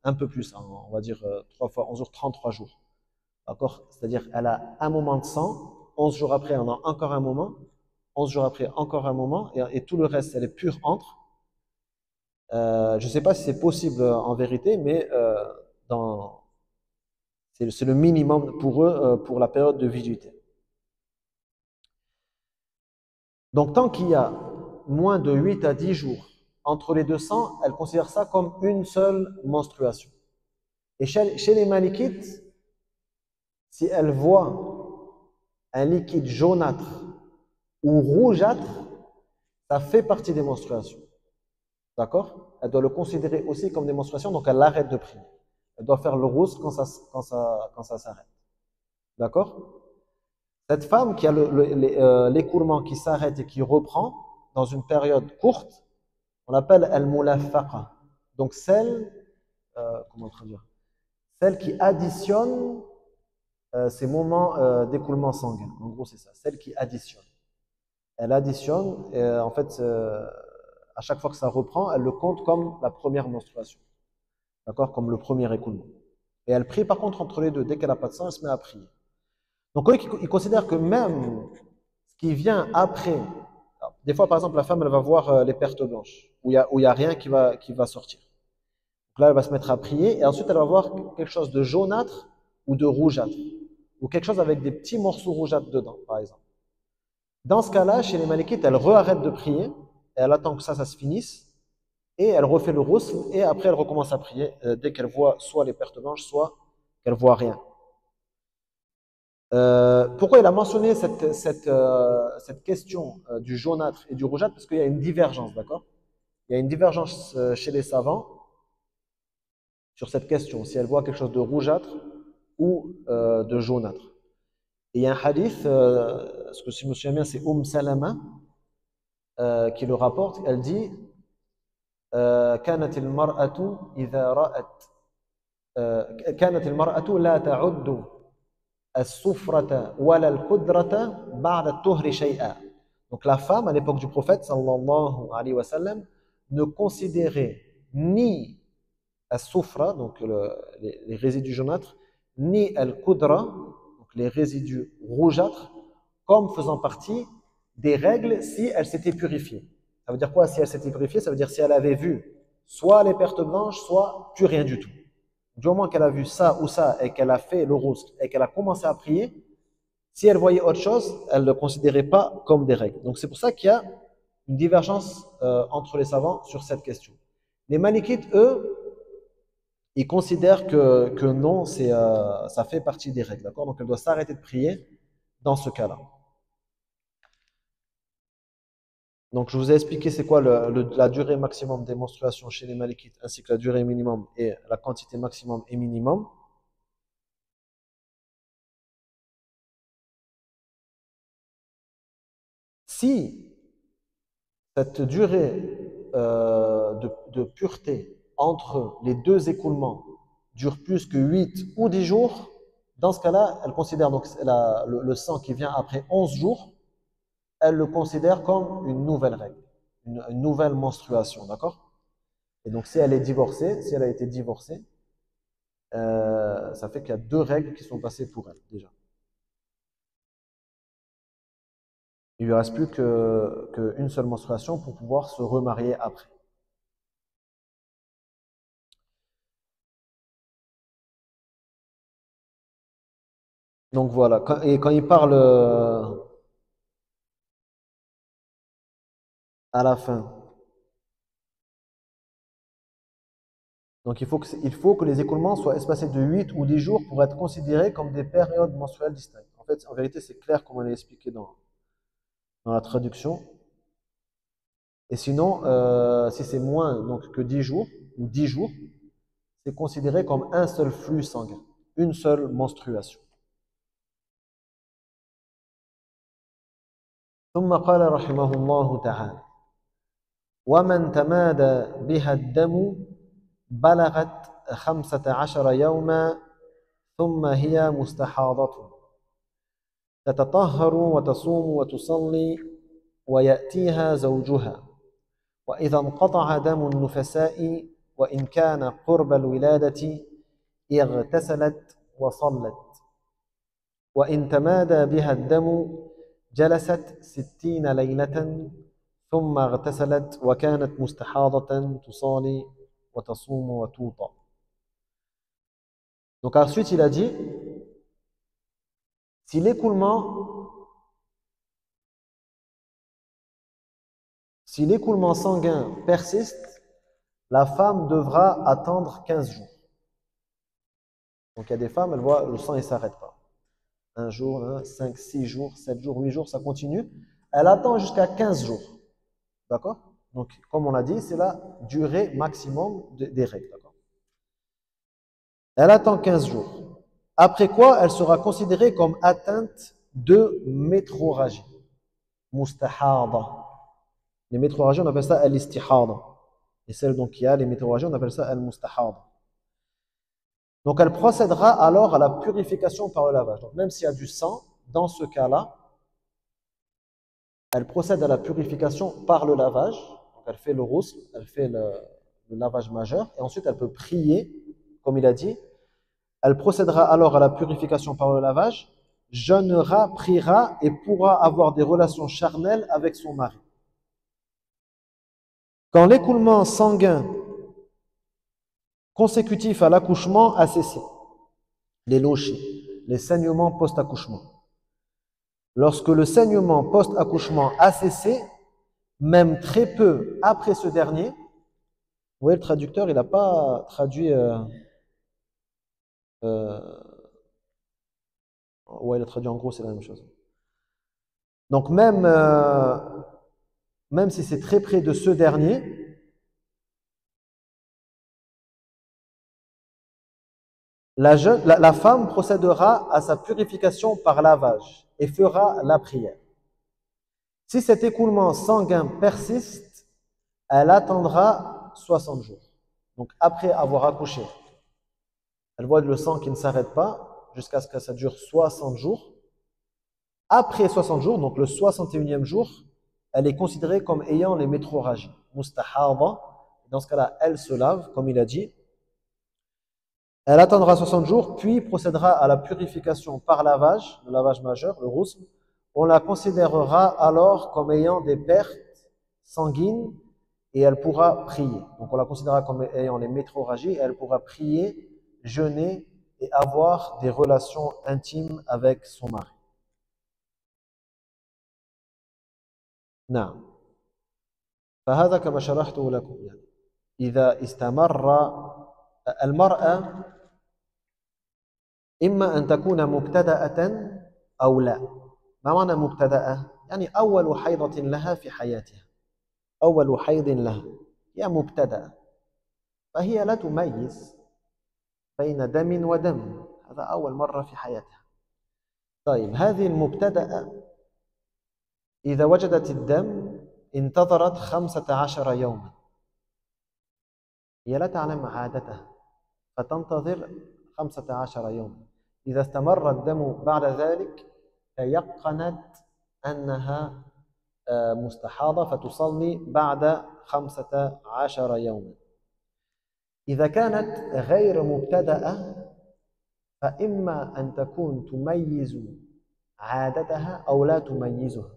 Un peu plus, hein, on va dire 3 fois 11 jours, 33 jours. D'accord? C'est-à-dire, elle a un moment de sang, 11 jours après, elle en a encore un moment, 11 jours après, encore un moment, et tout le reste, elle est pure entre. Je ne sais pas si c'est possible en vérité, mais c'est le minimum pour eux pour la période de viduité. Donc, tant qu'il y a moins de 8 à 10 jours entre les deux sangs, elle considère ça comme une seule menstruation. Et chez les Malikites, si elle voit un liquide jaunâtre ou rougeâtre, ça fait partie des menstruations. D'accord? Elle doit le considérer aussi comme des menstruations, donc elle arrête de prier. Elle doit faire le rose quand ça s'arrête. D'accord? Cette femme qui a l'écoulement qui s'arrête et qui reprend dans une période courte, on l'appelle al-mulaffaqa. Donc comment traduire? Celle qui additionne ces moments d'écoulement sanguin. En gros, c'est ça. Celle qui additionne. Elle additionne, et en fait, à chaque fois que ça reprend, elle le compte comme la première menstruation. D'accord? Comme le premier écoulement. Et elle prie par contre entre les deux. Dès qu'elle n'a pas de sang, elle se met à prier. Donc, ils considèrent que même ce qui vient après, alors, des fois, par exemple, la femme, elle va voir les pertes blanches, où il y a rien qui va sortir. Donc là, elle va se mettre à prier, et ensuite, elle va voir quelque chose de jaunâtre ou de rougeâtre, ou quelque chose avec des petits morceaux rougeâtres dedans, par exemple. Dans ce cas-là, chez les Malikites, elle re-arrête de prier, et elle attend que ça se finisse, et elle refait le ghusl, et après, elle recommence à prier dès qu'elle voit soit les pertes blanches, soit qu'elle voit rien. Pourquoi il a mentionné cette question du jaunâtre et du rougeâtre? Parce qu'il y a une divergence, d'accord? Il y a une divergence chez les savants sur cette question, si elle voit quelque chose de rougeâtre ou de jaunâtre. Et il y a un hadith, ce que si je me souviens bien, c'est Salama qui le rapporte. Elle dit كانت المرأة إذا رأت كانت المرأة لا تعد السفرة ولا القدرة بعد الطهر شيئا. Donc la femme à l'époque du prophète sallallahu alayhi wa sallam ne considérait ni al-soufra, donc les résidus jaunâtres, ni al-qudra, donc les résidus rougeâtres, comme faisant partie des règles si elle s'était purifiée. Ça veut dire quoi si elle s'était purifiée? Ça veut dire si elle avait vu soit les pertes blanches, soit plus rien du tout. Du moment qu'elle a vu ça ou ça et qu'elle a fait le rouge et qu'elle a commencé à prier, si elle voyait autre chose, elle ne le considérait pas comme des règles. Donc c'est pour ça qu'il y a une divergence entre les savants sur cette question. Les Malikites, eux, ils considèrent que non, ça fait partie des règles, d'accord? Donc elle doit s'arrêter de prier dans ce cas-là. Donc je vous ai expliqué c'est quoi la durée maximum des menstruations chez les Malikites, ainsi que la durée minimum et la quantité maximum et minimum. Si cette durée de pureté entre les deux écoulements dure plus que 8 ou 10 jours, dans ce cas-là, elle considère donc le sang qui vient après 11 jours, elle le considère comme une nouvelle règle, une nouvelle menstruation, d'accord? Et donc si elle est divorcée, si elle a été divorcée, ça fait qu'il y a 2 règles qui sont passées pour elle déjà. Il ne lui reste plus qu'une seule menstruation pour pouvoir se remarier après. Donc voilà, et quand il parle à la fin, donc il faut que les écoulements soient espacés de 8 ou 10 jours pour être considérés comme des périodes menstruelles distinctes. En fait, en vérité, c'est clair comme on l'a expliqué dans la traduction. Et sinon, si c'est moins donc, que 10 jours, ou 10 jours, c'est considéré comme un seul flux sanguin, une seule menstruation. ثم قال رحمه الله تعالى: ومن تمادى بها الدم بلغت 15 يوما ثم هي مستحاضة تتطهر وتصوم وتصلي ويأتيها زوجها وإذا انقطع دم النفساء وإن كان قرب الولادة اغتسلت وصلت وإن تمادى بها الدم جلست 60 ليلة ثم اغتسلت وكانت مستحاضة تصلي وتصوم وتوطأ. Donc ensuite il a dit, si l'écoulement sanguin persiste, la femme devra attendre 15 jours. Donc il y a des femmes, elles voient le sang ne s'arrête pas. Un jour, 5, 6 jours, 7 jours, 8 jours, ça continue. Elle attend jusqu'à 15 jours. D'accord? Donc, comme on a dit, c'est la durée maximum des règles. D'accord? Elle attend 15 jours. Après quoi, elle sera considérée comme atteinte de métrorragie. Mustahada. Les métrorragies, on appelle ça al-istihada. Et celle donc qui a les métrorragies, on appelle ça al-mustahada. Donc elle procédera alors à la purification par le lavage. Donc même s'il y a du sang, dans ce cas-là, elle procède à la purification par le lavage. Donc elle fait le ghusl, elle fait le lavage majeur, et ensuite elle peut prier, comme il a dit. Elle procédera alors à la purification par le lavage, jeûnera, priera et pourra avoir des relations charnelles avec son mari. Quand l'écoulement sanguin consécutif à l'accouchement a cessé, les lochis, les saignements post-accouchement. Lorsque le saignement post-accouchement a cessé, même très peu après ce dernier, vous voyez, le traducteur, il n'a pas traduit. Ouais, il a traduit en gros, c'est la même chose. Donc, même si c'est très près de ce dernier, la femme procédera à sa purification par lavage et fera la prière. Si cet écoulement sanguin persiste, elle attendra 60 jours. Donc, après avoir accouché, elle voit le sang qui ne s'arrête pas jusqu'à ce que ça dure 60 jours. Après 60 jours, donc le 61e jour, elle est considérée comme ayant les métrorragies, mustahada. Dans ce cas-là, elle se lave, comme il a dit. Elle attendra 60 jours, puis procédera à la purification par lavage, le lavage majeur, le ghusl. On la considérera alors comme ayant des pertes sanguines et elle pourra prier. Donc on la considérera comme ayant les métrorragies et elle pourra prier, jeûner et avoir des relations intimes avec son mari. نعم. فهذا كما شرحته لكم يعني إذا استمر المرأة إما أن تكون مبتدأة أو لا. ما معنى مبتدأة؟ يعني أول حيضة لها في حياتها، أول حيض لها هي مبتدأة، فهي لا تميز بين دم ودم، هذا أول مرة في حياتها. طيب هذه المبتدأة إذا وجدت الدم انتظرت 15 يوما، هي لا تعلم عادتها فتنتظر 15 يوما. إذا استمر الدم بعد ذلك تيقنت أنها مستحاضة فتصلي بعد 15 يوما. إذا كانت غير مبتدأة فإما أن تكون تميز عادتها أو لا تميزها.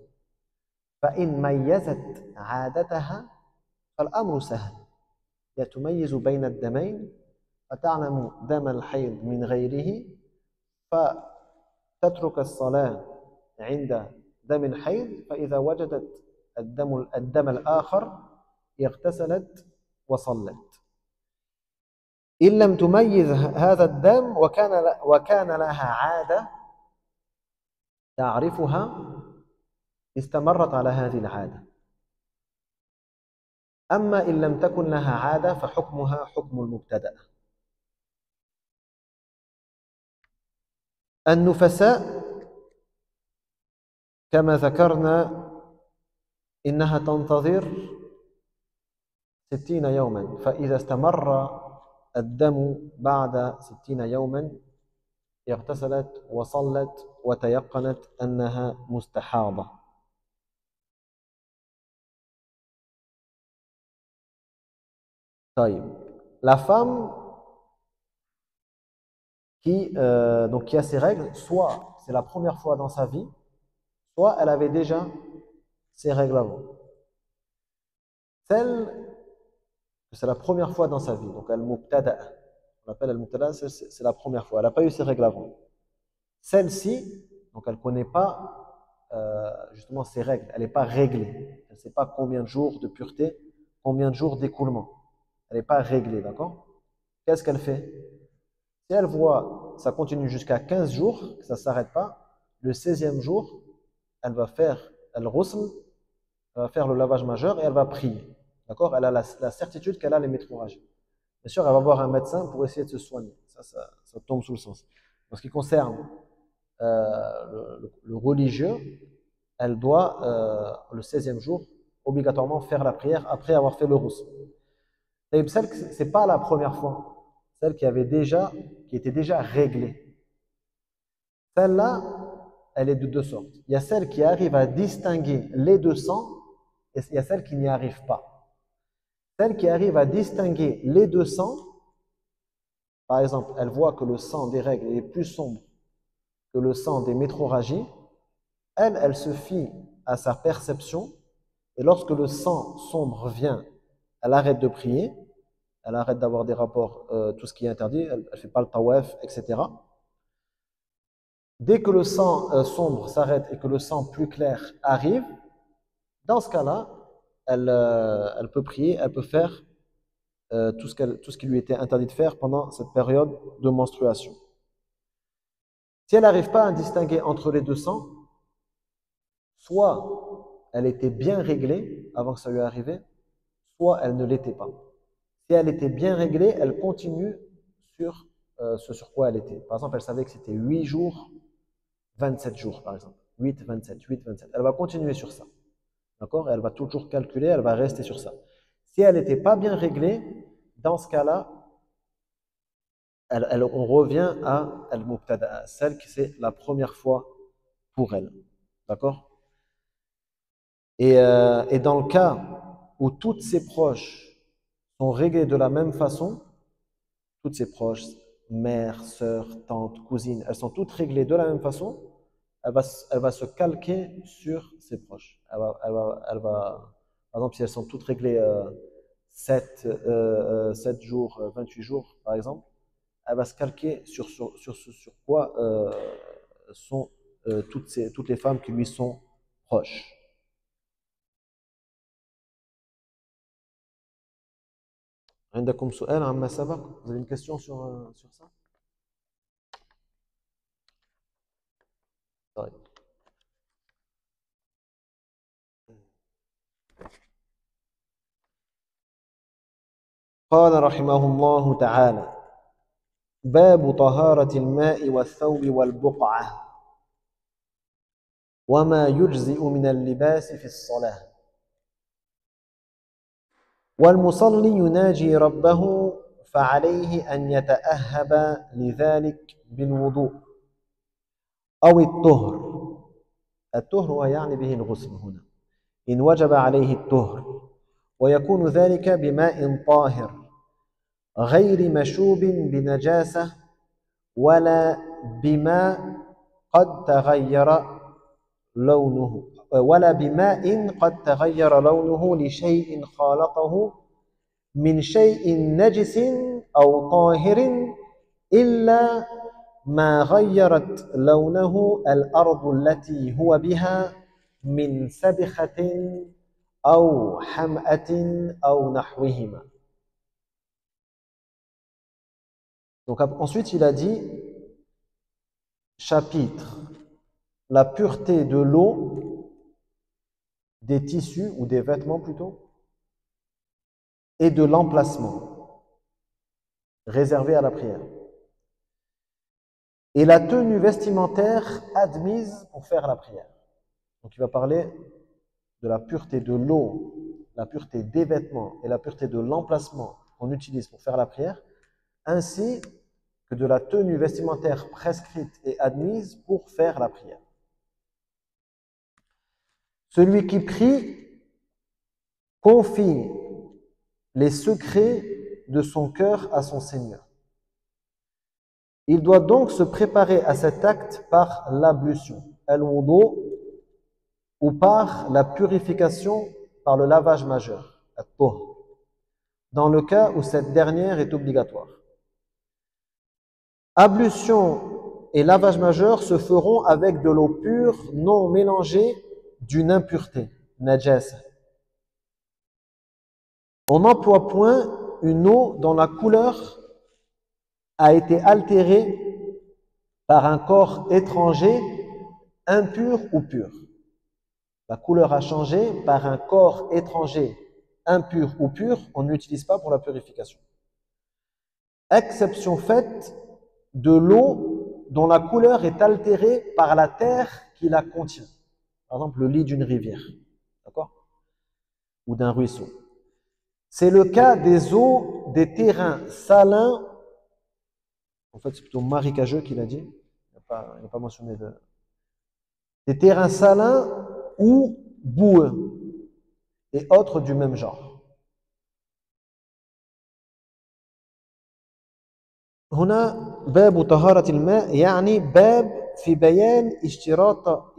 فإن ميزت عادتها فالأمر سهل، هي تميز بين الدمين فتعلم دم الحيض من غيره تترك الصلاة عند دم الحيض فإذا وجدت الدم الآخر اغتسلت وصلت. إن لم تميز هذا الدم وكان لها عادة تعرفها استمرت على هذه العادة. أما إن لم تكن لها عادة فحكمها حكم المبتدأ. النفساء كما ذكرنا إنها تنتظر 60 يوما، فإذا استمر الدم بعد 60 يوما اغتسلت وصلت وتيقنت أنها مستحاضة. طيب، la femme qui a ses règles, soit c'est la première fois dans sa vie, soit elle avait déjà ses règles avant. Celle c'est la première fois dans sa vie, donc al-mubtada, on appelle al-mubtada, c'est la première fois, elle n'a pas eu ses règles avant. Celle-ci, donc elle ne connaît pas justement ses règles, elle n'est pas réglée, elle ne sait pas combien de jours de pureté, combien de jours d'écoulement, elle n'est pas réglée, d'accord? Qu'est-ce qu'elle fait? Si elle voit ça continue jusqu'à 15 jours, que ça ne s'arrête pas, le 16e jour, elle va faire al-ghusl, elle va faire le lavage majeur et elle va prier. D'accord? Elle a la certitude qu'elle a les métrorragies. Bien sûr, elle va voir un médecin pour essayer de se soigner. Ça tombe sous le sens. En ce qui concerne le religieux, elle doit, le 16e jour, obligatoirement faire la prière après avoir fait le ghusl. Et celle, ce n'est pas la première fois. Celle qui était déjà réglée. Celle-là, elle est de deux sortes. Il y a celle qui arrive à distinguer les deux sangs et il y a celle qui n'y arrive pas. Celle qui arrive à distinguer les deux sangs, par exemple, elle voit que le sang des règles est plus sombre que le sang des métrorragies, elle se fie à sa perception et lorsque le sang sombre vient, elle arrête de prier, elle arrête d'avoir des rapports, tout ce qui est interdit, elle ne fait pas le tawaf, etc. Dès que le sang sombre s'arrête et que le sang plus clair arrive, dans ce cas-là, elle peut prier, elle peut faire tout ce qui lui était interdit de faire pendant cette période de menstruation. Si elle n'arrive pas à distinguer entre les deux sangs, soit elle était bien réglée avant que ça lui arrive, soit elle ne l'était pas. Si elle était bien réglée, elle continue sur ce sur quoi elle était. Par exemple, elle savait que c'était 8 jours, 27 jours, par exemple. 8, 27, 8, 27. Elle va continuer sur ça. D'accord? Elle va toujours calculer, elle va rester sur ça. Si elle n'était pas bien réglée, dans ce cas-là, on revient à al-mubtada, celle qui c'est la première fois pour elle. D'accord? Et dans le cas où toutes ses proches sont réglées de la même façon, toutes ses proches, mère, sœur, tante, cousine, elles sont toutes réglées de la même façon, elle va se calquer sur ses proches. Par exemple, si elles sont toutes réglées 7 jours, 28 jours, par exemple, elle va se calquer sur quoi sont toutes les femmes qui lui sont proches. عندكم سؤال عما سبق؟ Vous avez une question sur ça? طيب. قال رحمه الله تعالى: باب طهارة الماء والثوب والبقعة وما يجزئ من اللباس في الصلاة. والمصلي يناجي ربه فعليه أن يتأهب لذلك بالوضوء أو الطهر. الطهر هو يعني به الغسل هنا إن وجب عليه الطهر، ويكون ذلك بماء طاهر غير مشوب بنجاسة ولا بماء قد تغير لونه لشيء خالطه من شيء نجس أو طاهر إلا ما غيرت لونه الأرض التي هو بها من سبخة أو حمأة أو نحوهما. Donc ensuite il a dit chapitre la pureté de l'eau, des tissus ou des vêtements plutôt, et de l'emplacement réservé à la prière. Et la tenue vestimentaire admise pour faire la prière. Donc il va parler de la pureté de l'eau, la pureté des vêtements et la pureté de l'emplacement qu'on utilise pour faire la prière, ainsi que de la tenue vestimentaire prescrite et admise pour faire la prière. Celui qui prie confie les secrets de son cœur à son Seigneur. Il doit donc se préparer à cet acte par l'ablution, al-wudu, ou par la purification par le lavage majeur, at-tuhur, dans le cas où cette dernière est obligatoire. Ablution et lavage majeur se feront avec de l'eau pure non mélangée d'une impureté, najasa. On n'emploie point une eau dont la couleur a été altérée par un corps étranger, impur ou pur. La couleur a changé par un corps étranger, impur ou pur, on n'utilise pas pour la purification. Exception faite de l'eau dont la couleur est altérée par la terre qui la contient. Par exemple, le lit d'une rivière, d'accord? Ou d'un ruisseau. C'est le cas des eaux des terrains salins. En fait, c'est plutôt marécageux qu'il a dit. Il n'a pas mentionné de... Des terrains salins ou boueux et autres du même genre. هنا باب طهارة الماء يعني باب في بيان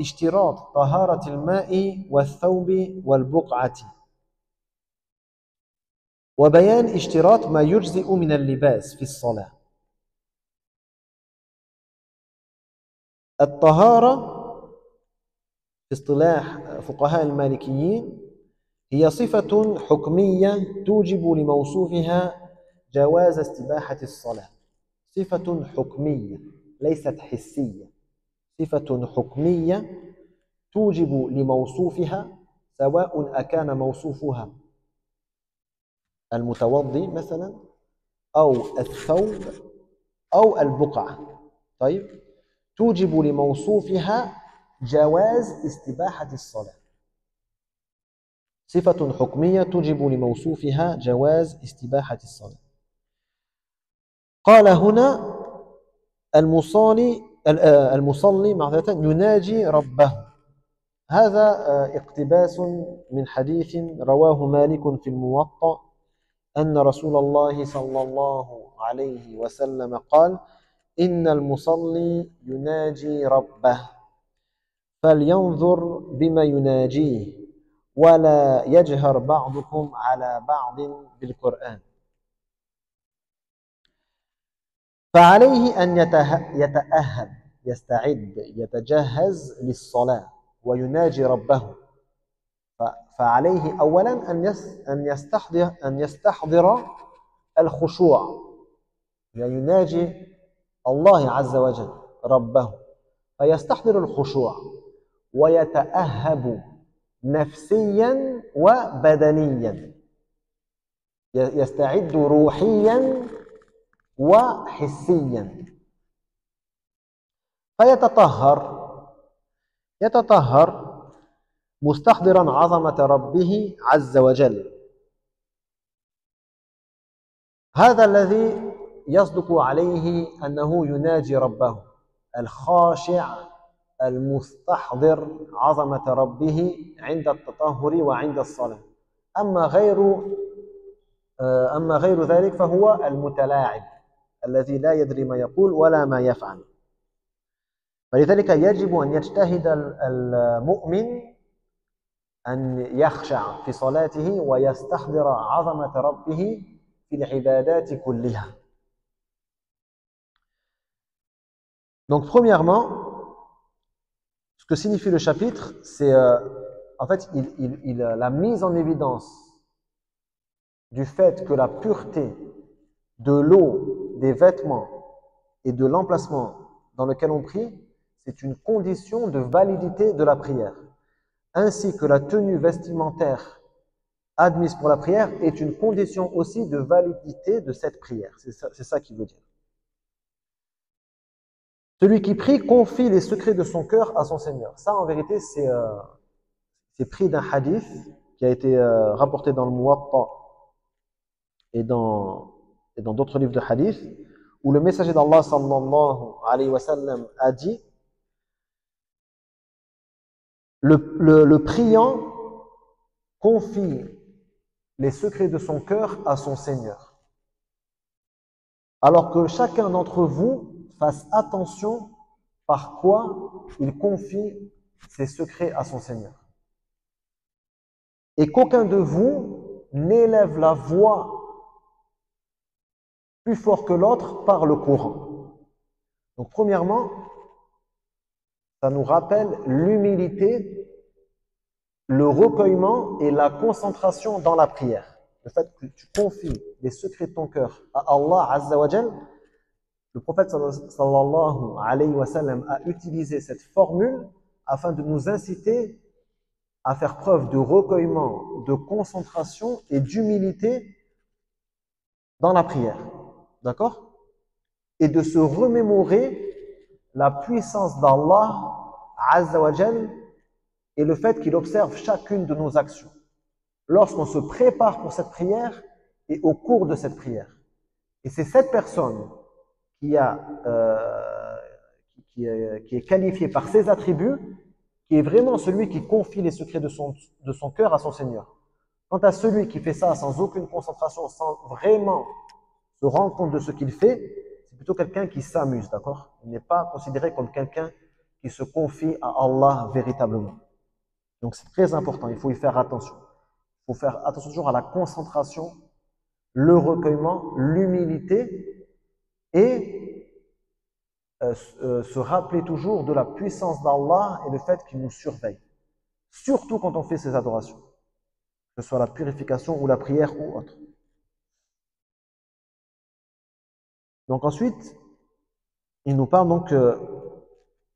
اشتراط طهارة الماء والثوب والبقعة وبيان اشتراط ما يجزئ من اللباس في الصلاة. الطهارة في اصطلاح فقهاء المالكيين هي صفة حكمية توجب لموصوفها جواز استباحة الصلاة. صفة حكمية ليست حسية، صفة حكمية توجب لموصوفها سواء أكان موصوفها المتوضي مثلا أو الثوب أو البقعة. طيب، توجب لموصوفها جواز استباحة الصلاة. صفة حكمية توجب لموصوفها جواز استباحة الصلاة. قال هنا المصلي معذرة يناجي ربه. هذا اقتباس من حديث رواه مالك في الموطأ أن رسول الله صلى الله عليه وسلم قال: إن المصلي يناجي ربه فلينظر بما يناجيه ولا يجهر بعضكم على بعض بالقرآن. فعليه أن يتأهب، يستعد، يتجهز للصلاة ويناجي ربه. فعليه أولا أن يستحضر الخشوع، يعني يناجي الله عز وجل ربه، فيستحضر الخشوع ويتأهب نفسيا وبدنيا، يستعد روحيا وحسيا، يتطهر مستحضرا عظمة ربه عز وجل. هذا الذي يصدق عليه أنه يناجي ربه، الخاشع المستحضر عظمة ربه عند التطهر وعند الصلاة. أما غير ذلك فهو المتلاعب الذي لا يدري ما يقول ولا ما يفعل. فلذلك يجب أن يجتهد المؤمن أن يخشع في صلاته ويستحضر عظمة ربه في العبادات كلها. Donc, premièrement, ce que signifie le chapitre, c'est en fait la mise en évidence du fait que la pureté de l'eau, des vêtements et de l'emplacement dans lequel on prie, c'est une condition de validité de la prière, ainsi que la tenue vestimentaire admise pour la prière est une condition aussi de validité de cette prière. C'est ça qu'il veut dire. Celui qui prie confie les secrets de son cœur à son Seigneur. Ça, en vérité, c'est pris d'un hadith qui a été rapporté dans le Muwatta et dans d'autres livres de hadith, où le messager d'Allah sallallahu alayhi wa sallam a dit le priant confie les secrets de son cœur à son Seigneur. Alors que chacun d'entre vous fasse attention par quoi il confie ses secrets à son Seigneur. Et qu'aucun de vous n'élève la voix plus fort que l'autre par le Coran. Donc premièrement, ça nous rappelle l'humilité, le recueillement et la concentration dans la prière. Le fait que tu confies les secrets de ton cœur à Allah Azza wa Jal, le prophète sallallahu alayhi wa sallam a utilisé cette formule afin de nous inciter à faire preuve de recueillement, de concentration et d'humilité dans la prière. D'accord? Et de se remémorer la puissance d'Allah Azza wa Jal et le fait qu'il observe chacune de nos actions. Lorsqu'on se prépare pour cette prière et au cours de cette prière. Et c'est cette personne qui est qualifiée par ses attributs, qui est vraiment celui qui confie les secrets de son cœur à son Seigneur. Quant à celui qui fait ça sans aucune concentration, sans vraiment se rendre compte de ce qu'il fait, c'est plutôt quelqu'un qui s'amuse, d'accord? Il n'est pas considéré comme quelqu'un qui se confie à Allah véritablement. Donc c'est très important, il faut y faire attention. Il faut faire attention toujours à la concentration, le recueillement, l'humilité et se rappeler toujours de la puissance d'Allah et le fait qu'il nous surveille. Surtout quand on fait ces adorations, que ce soit la purification ou la prière ou autre. Donc ensuite, il nous parle donc,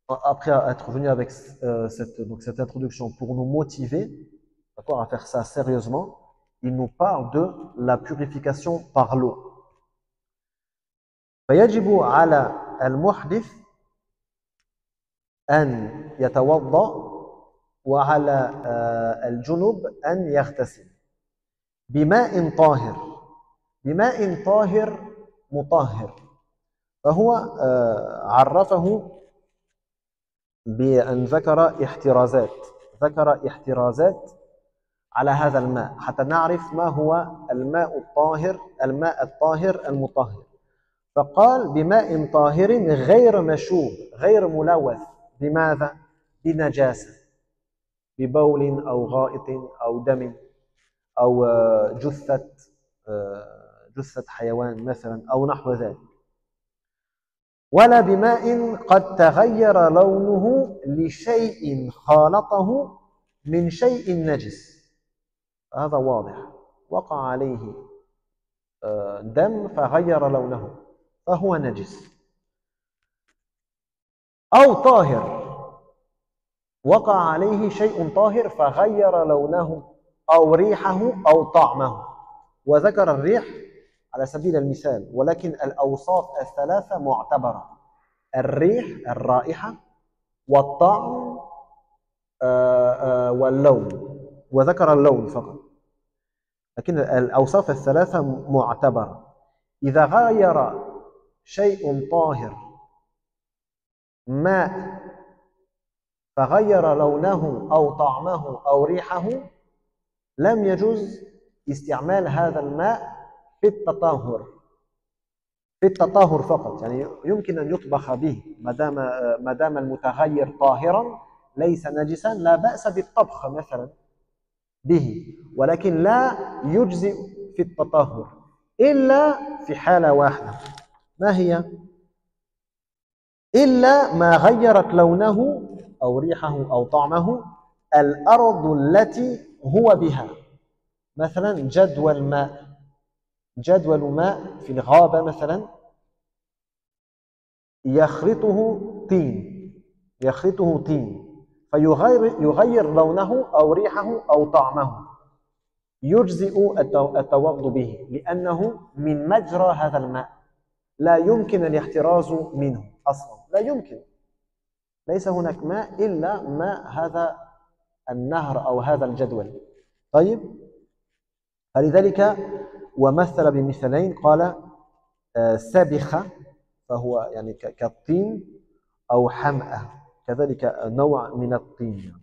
après être venu avec cette introduction pour nous motiver, d'accord, à faire ça sérieusement, il nous parle de la purification par l'eau. فيجب على المحدث أن يتوضأ وعلى الجنب أن يغتسل بماء طاهر مطهر. فهو عرفه بأن ذكر احترازات على هذا الماء حتى نعرف ما هو الماء الطاهر المطهر. فقال بماء طاهر غير مشوب غير ملوث. بماذا؟ بنجاسة، ببول أو غائط أو دم أو جثة حيوان مثلا أو نحو ذلك. ولا بماء قد تغير لونه لشيء خالطه من شيء نجس. هذا واضح، وقع عليه دم فغير لونه فهو نجس. أو طاهر وقع عليه شيء طاهر فغير لونه أو ريحه أو طعمه. وذكر الريح على سبيل المثال، ولكن الأوصاف الثلاثة معتبرة: الريح الرائحة والطعم واللون، وذكر اللون فقط، لكن الأوصاف الثلاثة معتبرة. إذا غير شيء طاهر ماء فغير لونه أو طعمه أو ريحه لم يجوز استعمال هذا الماء في التطهر فقط. يعني يمكن أن يطبخ به ما دام المتغير طاهرا ليس نجسا، لا بأس بالطبخ مثلا به، ولكن لا يجزئ في التطهر إلا في حالة واحدة. ما هي؟ إلا ما غيرت لونه أو ريحه أو طعمه الأرض التي هو بها. مثلا جدول ماء في الغابة مثلا يخلطه طين فيغير لونه أو ريحه أو طعمه، يجزئ التوضؤ به لأنه من مجرى هذا الماء، لا يمكن الاحتراز منه أصلا، لا يمكن، ليس هناك ماء إلا ماء هذا النهر أو هذا الجدول. طيب، فلذلك ومثل بمثلين، قال سبخ فهو يعني كالطين، أو حمأة كذلك نوع من الطين.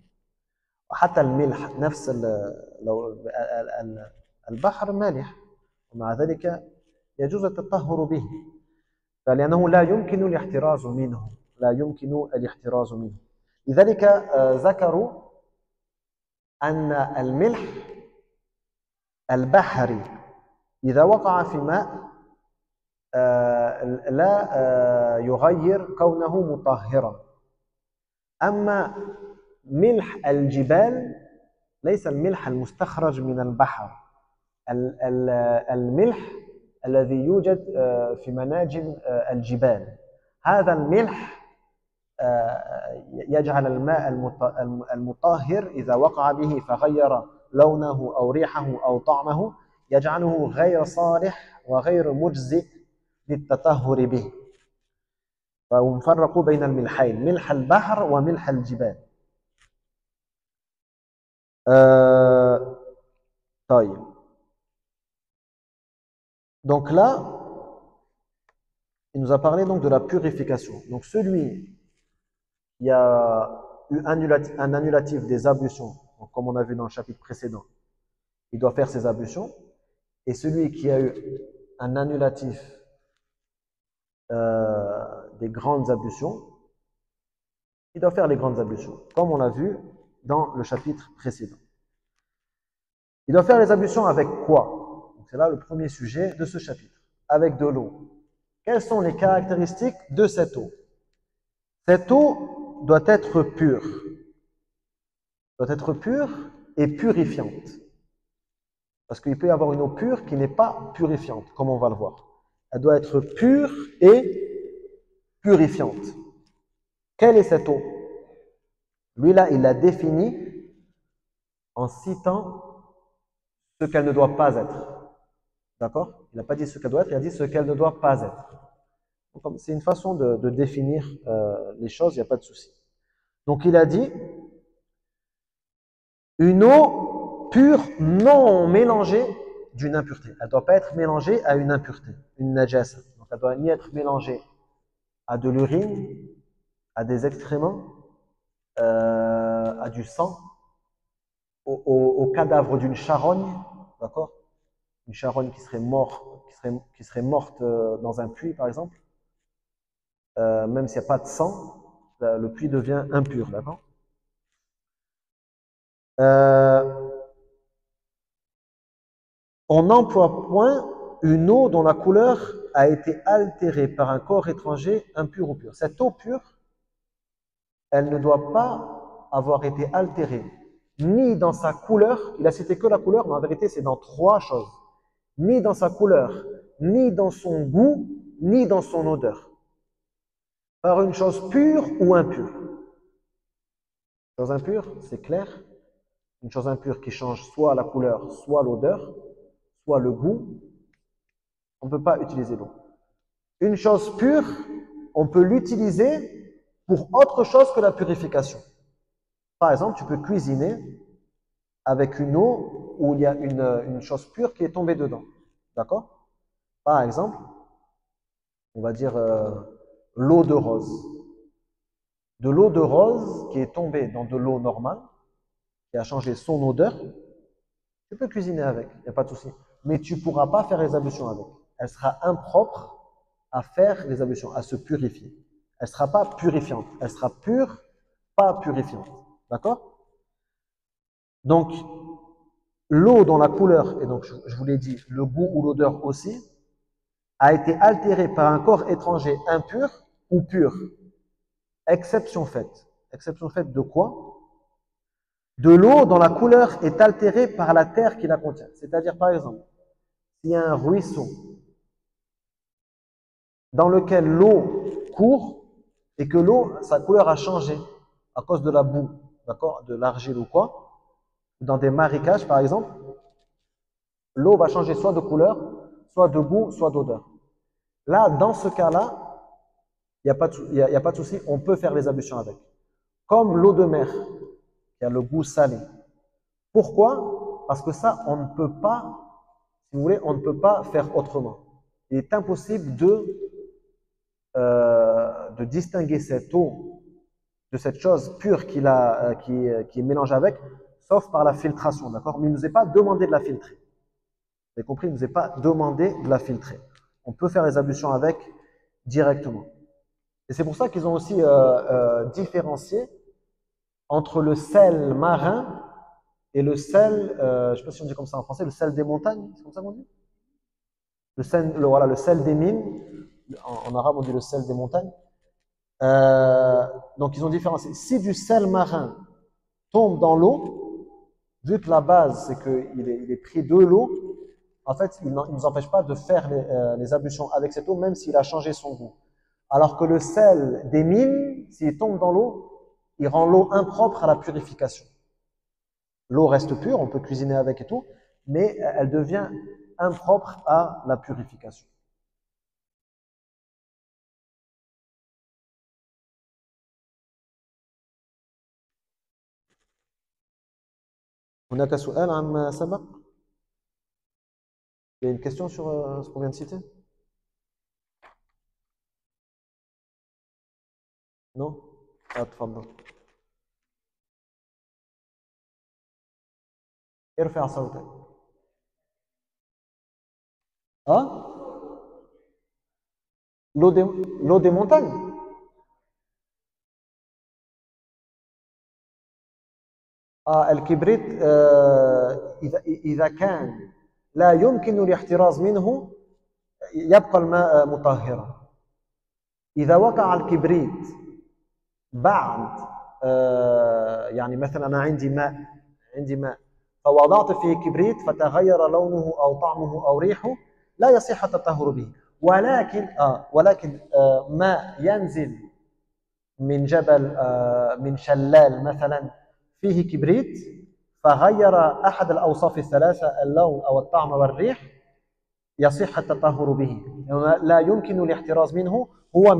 وحتى الملح نفس لو البحر مالح ومع ذلك يجوز التطهر به، فلأنه لا يمكن الاحتراز منه، لذلك ذكروا أن الملح البحري إذا وقع في ماء لا يغير كونه مطهرا. أما ملح الجبال ليس الملح المستخرج من البحر، الملح الذي يوجد في مناجم الجبال، هذا الملح يجعل الماء المطهر إذا وقع به فغير لونه أو ريحه أو طعمه يجعله غير صالح وغير مجزئ للتطهر به. فهم فرقوا بين الملحين، ملح البحر وملح الجبال. طيب. Donc là, il nous a parlé donc de la purification. Donc celui qui a eu un annulatif des ablutions, donc comme on a vu dans le chapitre précédent, il doit faire ses ablutions. Et celui qui a eu un annulatif des grandes ablutions, il doit faire les grandes ablutions, comme on l'a vu dans le chapitre précédent. Il doit faire les ablutions avec quoi? C'est là le premier sujet de ce chapitre. Avec de l'eau. Quelles sont les caractéristiques de cette eau? Cette eau doit être pure. Et purifiante. Parce qu'il peut y avoir une eau pure qui n'est pas purifiante, comme on va le voir. Elle doit être pure et purifiante. Quelle est cette eau? Lui là, il l'a définie en citant ce qu'elle ne doit pas être. D'accord? Il n'a pas dit ce qu'elle doit être, il a dit ce qu'elle ne doit pas être. C'est une façon de définir les choses, il n'y a pas de souci. Donc il a dit une eau pure non mélangée d'une impureté. Elle ne doit pas être mélangée à une impureté, une najasa. Donc elle doit ni être mélangée à de l'urine, à des excréments, à du sang, au cadavre d'une charogne, d'accord? Une charogne qui serait morte dans un puits, par exemple. Même s'il n'y a pas de sang, le puits devient impur, d'accord? On n'emploie point une eau dont la couleur a été altérée par un corps étranger, impur ou pur. Cette eau pure, elle ne doit pas avoir été altérée, ni dans sa couleur, il a cité que la couleur, mais en vérité c'est dans trois choses, ni dans sa couleur, ni dans son goût, ni dans son odeur, par une chose pure ou impure. Une chose impure, c'est clair, une chose impure qui change soit la couleur, soit l'odeur, soit le goût, on ne peut pas utiliser l'eau. Une chose pure, on peut l'utiliser pour autre chose que la purification. Par exemple, tu peux cuisiner avec une eau où il y a une chose pure qui est tombée dedans. D'accord? Par exemple, on va dire l'eau de rose. De l'eau de rose qui est tombée dans de l'eau normale, qui a changé son odeur, tu peux cuisiner avec, il n'y a pas de souci. Mais tu ne pourras pas faire les ablutions avec. Elle sera impropre à faire les ablutions, à se purifier. Elle ne sera pas purifiante. Elle sera pure, pas purifiante. D'accord? Donc, l'eau dont la couleur, et donc je vous l'ai dit, le goût ou l'odeur aussi, a été altérée par un corps étranger impur ou pur. exception faite. Exception faite de quoi? De l'eau dont la couleur est altérée par la terre qui la contient. C'est-à-dire, par exemple, s'il y a un ruisseau dans lequel l'eau court et que l'eau, sa couleur a changé à cause de la boue, d'accord, de l'argile ou quoi, dans des marécages, par exemple, l'eau va changer soit de couleur, soit de goût, soit d'odeur. Là, dans ce cas-là, il n'y a, a pas de souci, on peut faire les ablutions avec. Comme l'eau de mer, qui a le goût salé. Pourquoi? Parce que ça, on ne peut pas, si vous voulez, on ne peut pas faire autrement. Il est impossible de distinguer cette eau de cette chose pure qui est mélangée avec, sauf par la filtration, d'accord? Mais il ne nous est pas demandé de la filtrer. Vous avez compris? Il ne nous est pas demandé de la filtrer. On peut faire les ablutions avec directement. Et c'est pour ça qu'ils ont aussi différencié entre le sel marin et le sel, je ne sais pas si on dit comme ça en français, le sel des montagnes, c'est comme ça qu'on dit? Voilà, le sel des mines, en arabe on dit le sel des montagnes. Donc ils ont différencié. Si du sel marin tombe dans l'eau, vu que la base c'est qu'il est pris de l'eau, en fait il ne nous empêche pas de faire les ablutions avec cette eau, même s'il a changé son goût. Alors que le sel des mines, s'il tombe dans l'eau, il rend l'eau impropre à la purification. L'eau reste pure, on peut cuisiner avec et tout, mais elle devient impropre à la purification. هناك سؤال عما سبق؟ Il y a une question sur ce qu'on vient de citer? Non? Ah, تفضل. ارفع صوتك. Hein? L'eau des montagnes? الكبريت إذا كان لا يمكن الاحتراز منه يبقى الماء مطهرا. إذا وقع الكبريت بعد يعني مثلا أنا عندي ماء فوضعت فيه كبريت فتغير لونه أو طعمه أو ريحه لا يصح التطهر به. ولكن ماء ينزل من جبل من شلال مثلا فيه كبريت فغير أحد الأوصاف الثلاثة اللون أو الطعم والريح يصح التطهر به. لا يمكن الاحتراز منه. هو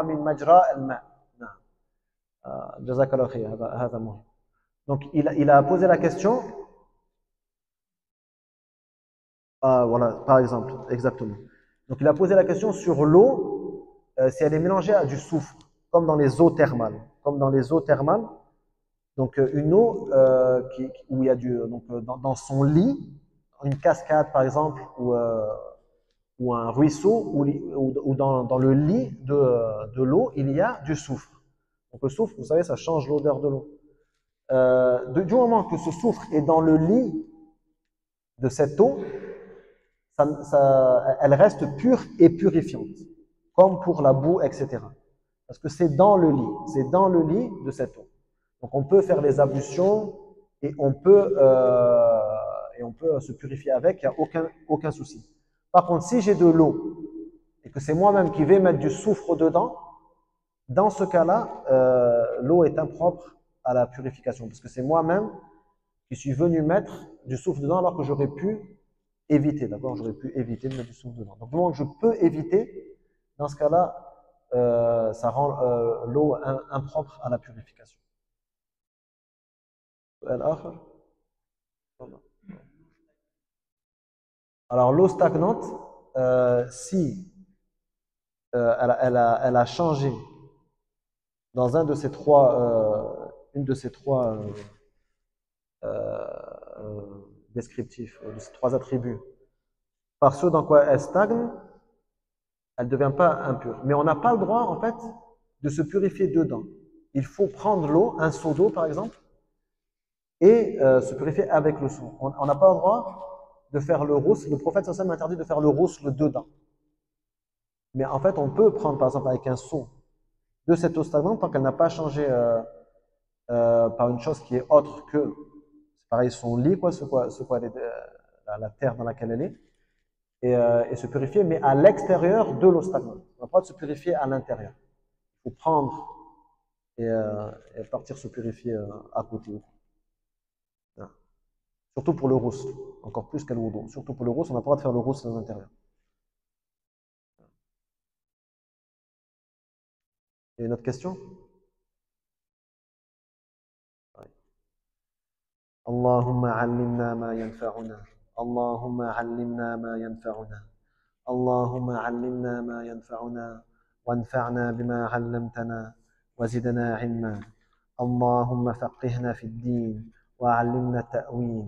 من مجرى الماء. نعم. جزاك الله خير. هذا مهم. Donc il a posé la question. Voilà, par exemple, exactement. Donc il a posé la question sur l'eau, si elle est mélangée à du soufre, comme dans les eaux thermales. Comme dans les eaux thermales. Donc une eau où il y a dans son lit, une cascade par exemple, ou un ruisseau, ou dans le lit de l'eau, il y a du soufre. Donc le soufre, vous savez, ça change l'odeur de l'eau. Du moment que ce soufre est dans le lit de cette eau, elle reste pure et purifiante, comme pour la boue, etc. Parce que c'est dans le lit de cette eau. Donc on peut faire les ablutions et on peut se purifier avec, il n'y a aucun souci. Par contre, si j'ai de l'eau et que c'est moi-même qui vais mettre du soufre dedans, dans ce cas-là, l'eau est impropre à la purification, parce que c'est moi-même qui suis venu mettre du soufre dedans alors que j'aurais pu éviter, d'accord? J'aurais pu éviter de mettre du soufre dedans. Donc, du moment que je peux éviter, dans ce cas-là, ça rend l'eau impropre à la purification. Alors, l'eau stagnante, si elle a changé dans une de ces trois descriptifs, de ces trois attributs, par ceux dans quoi elle stagne, elle ne devient pas impure. Mais on n'a pas le droit, en fait, de se purifier dedans. Il faut prendre l'eau, un seau d'eau par exemple, et se purifier avec le seau. On n'a pas le droit de faire le rousle. Le prophète sallallahu alayhi wa sallam interdit de faire le rousle dedans. Mais en fait, on peut prendre par exemple avec un seau de cette eau stagnante tant qu'elle n'a pas changé par une chose qui est autre que, c'est pareil, son lit, quoi, la terre dans laquelle elle est, et se purifier, mais à l'extérieur de l'eau stagnante. On n'a pas de se purifier à l'intérieur. Il faut prendre et partir se purifier à côté. Voilà. Surtout pour le rousse, encore plus qu'à l'eau. Surtout pour le rousse, on n'a pas le droit de faire le rousse à l'intérieur. Il y a une autre question? اللهم علمنا ما ينفعنا اللهم علمنا ما ينفعنا اللهم علمنا ما ينفعنا وانفعنا بما علمتنا وزدنا علما اللهم فقهنا في الدين وعلمنا التأويل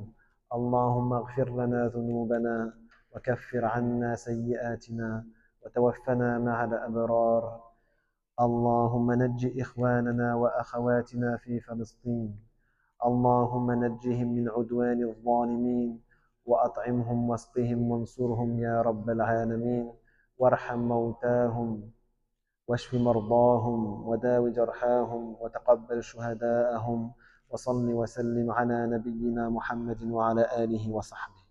اللهم اغفر لنا ذنوبنا وكفر عنا سيئاتنا وتوفنا مع الأبرار اللهم نج إخواننا وأخواتنا في فلسطين اللهم نجهم من عدوان الظالمين وأطعمهم واسقهم وانصرهم يا رب العالمين وارحم موتاهم واشف مرضاهم وداو جرحاهم وتقبل شهداءهم وصل وسلم على نبينا محمد وعلى آله وصحبه.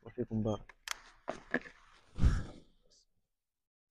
وفيكم بارك.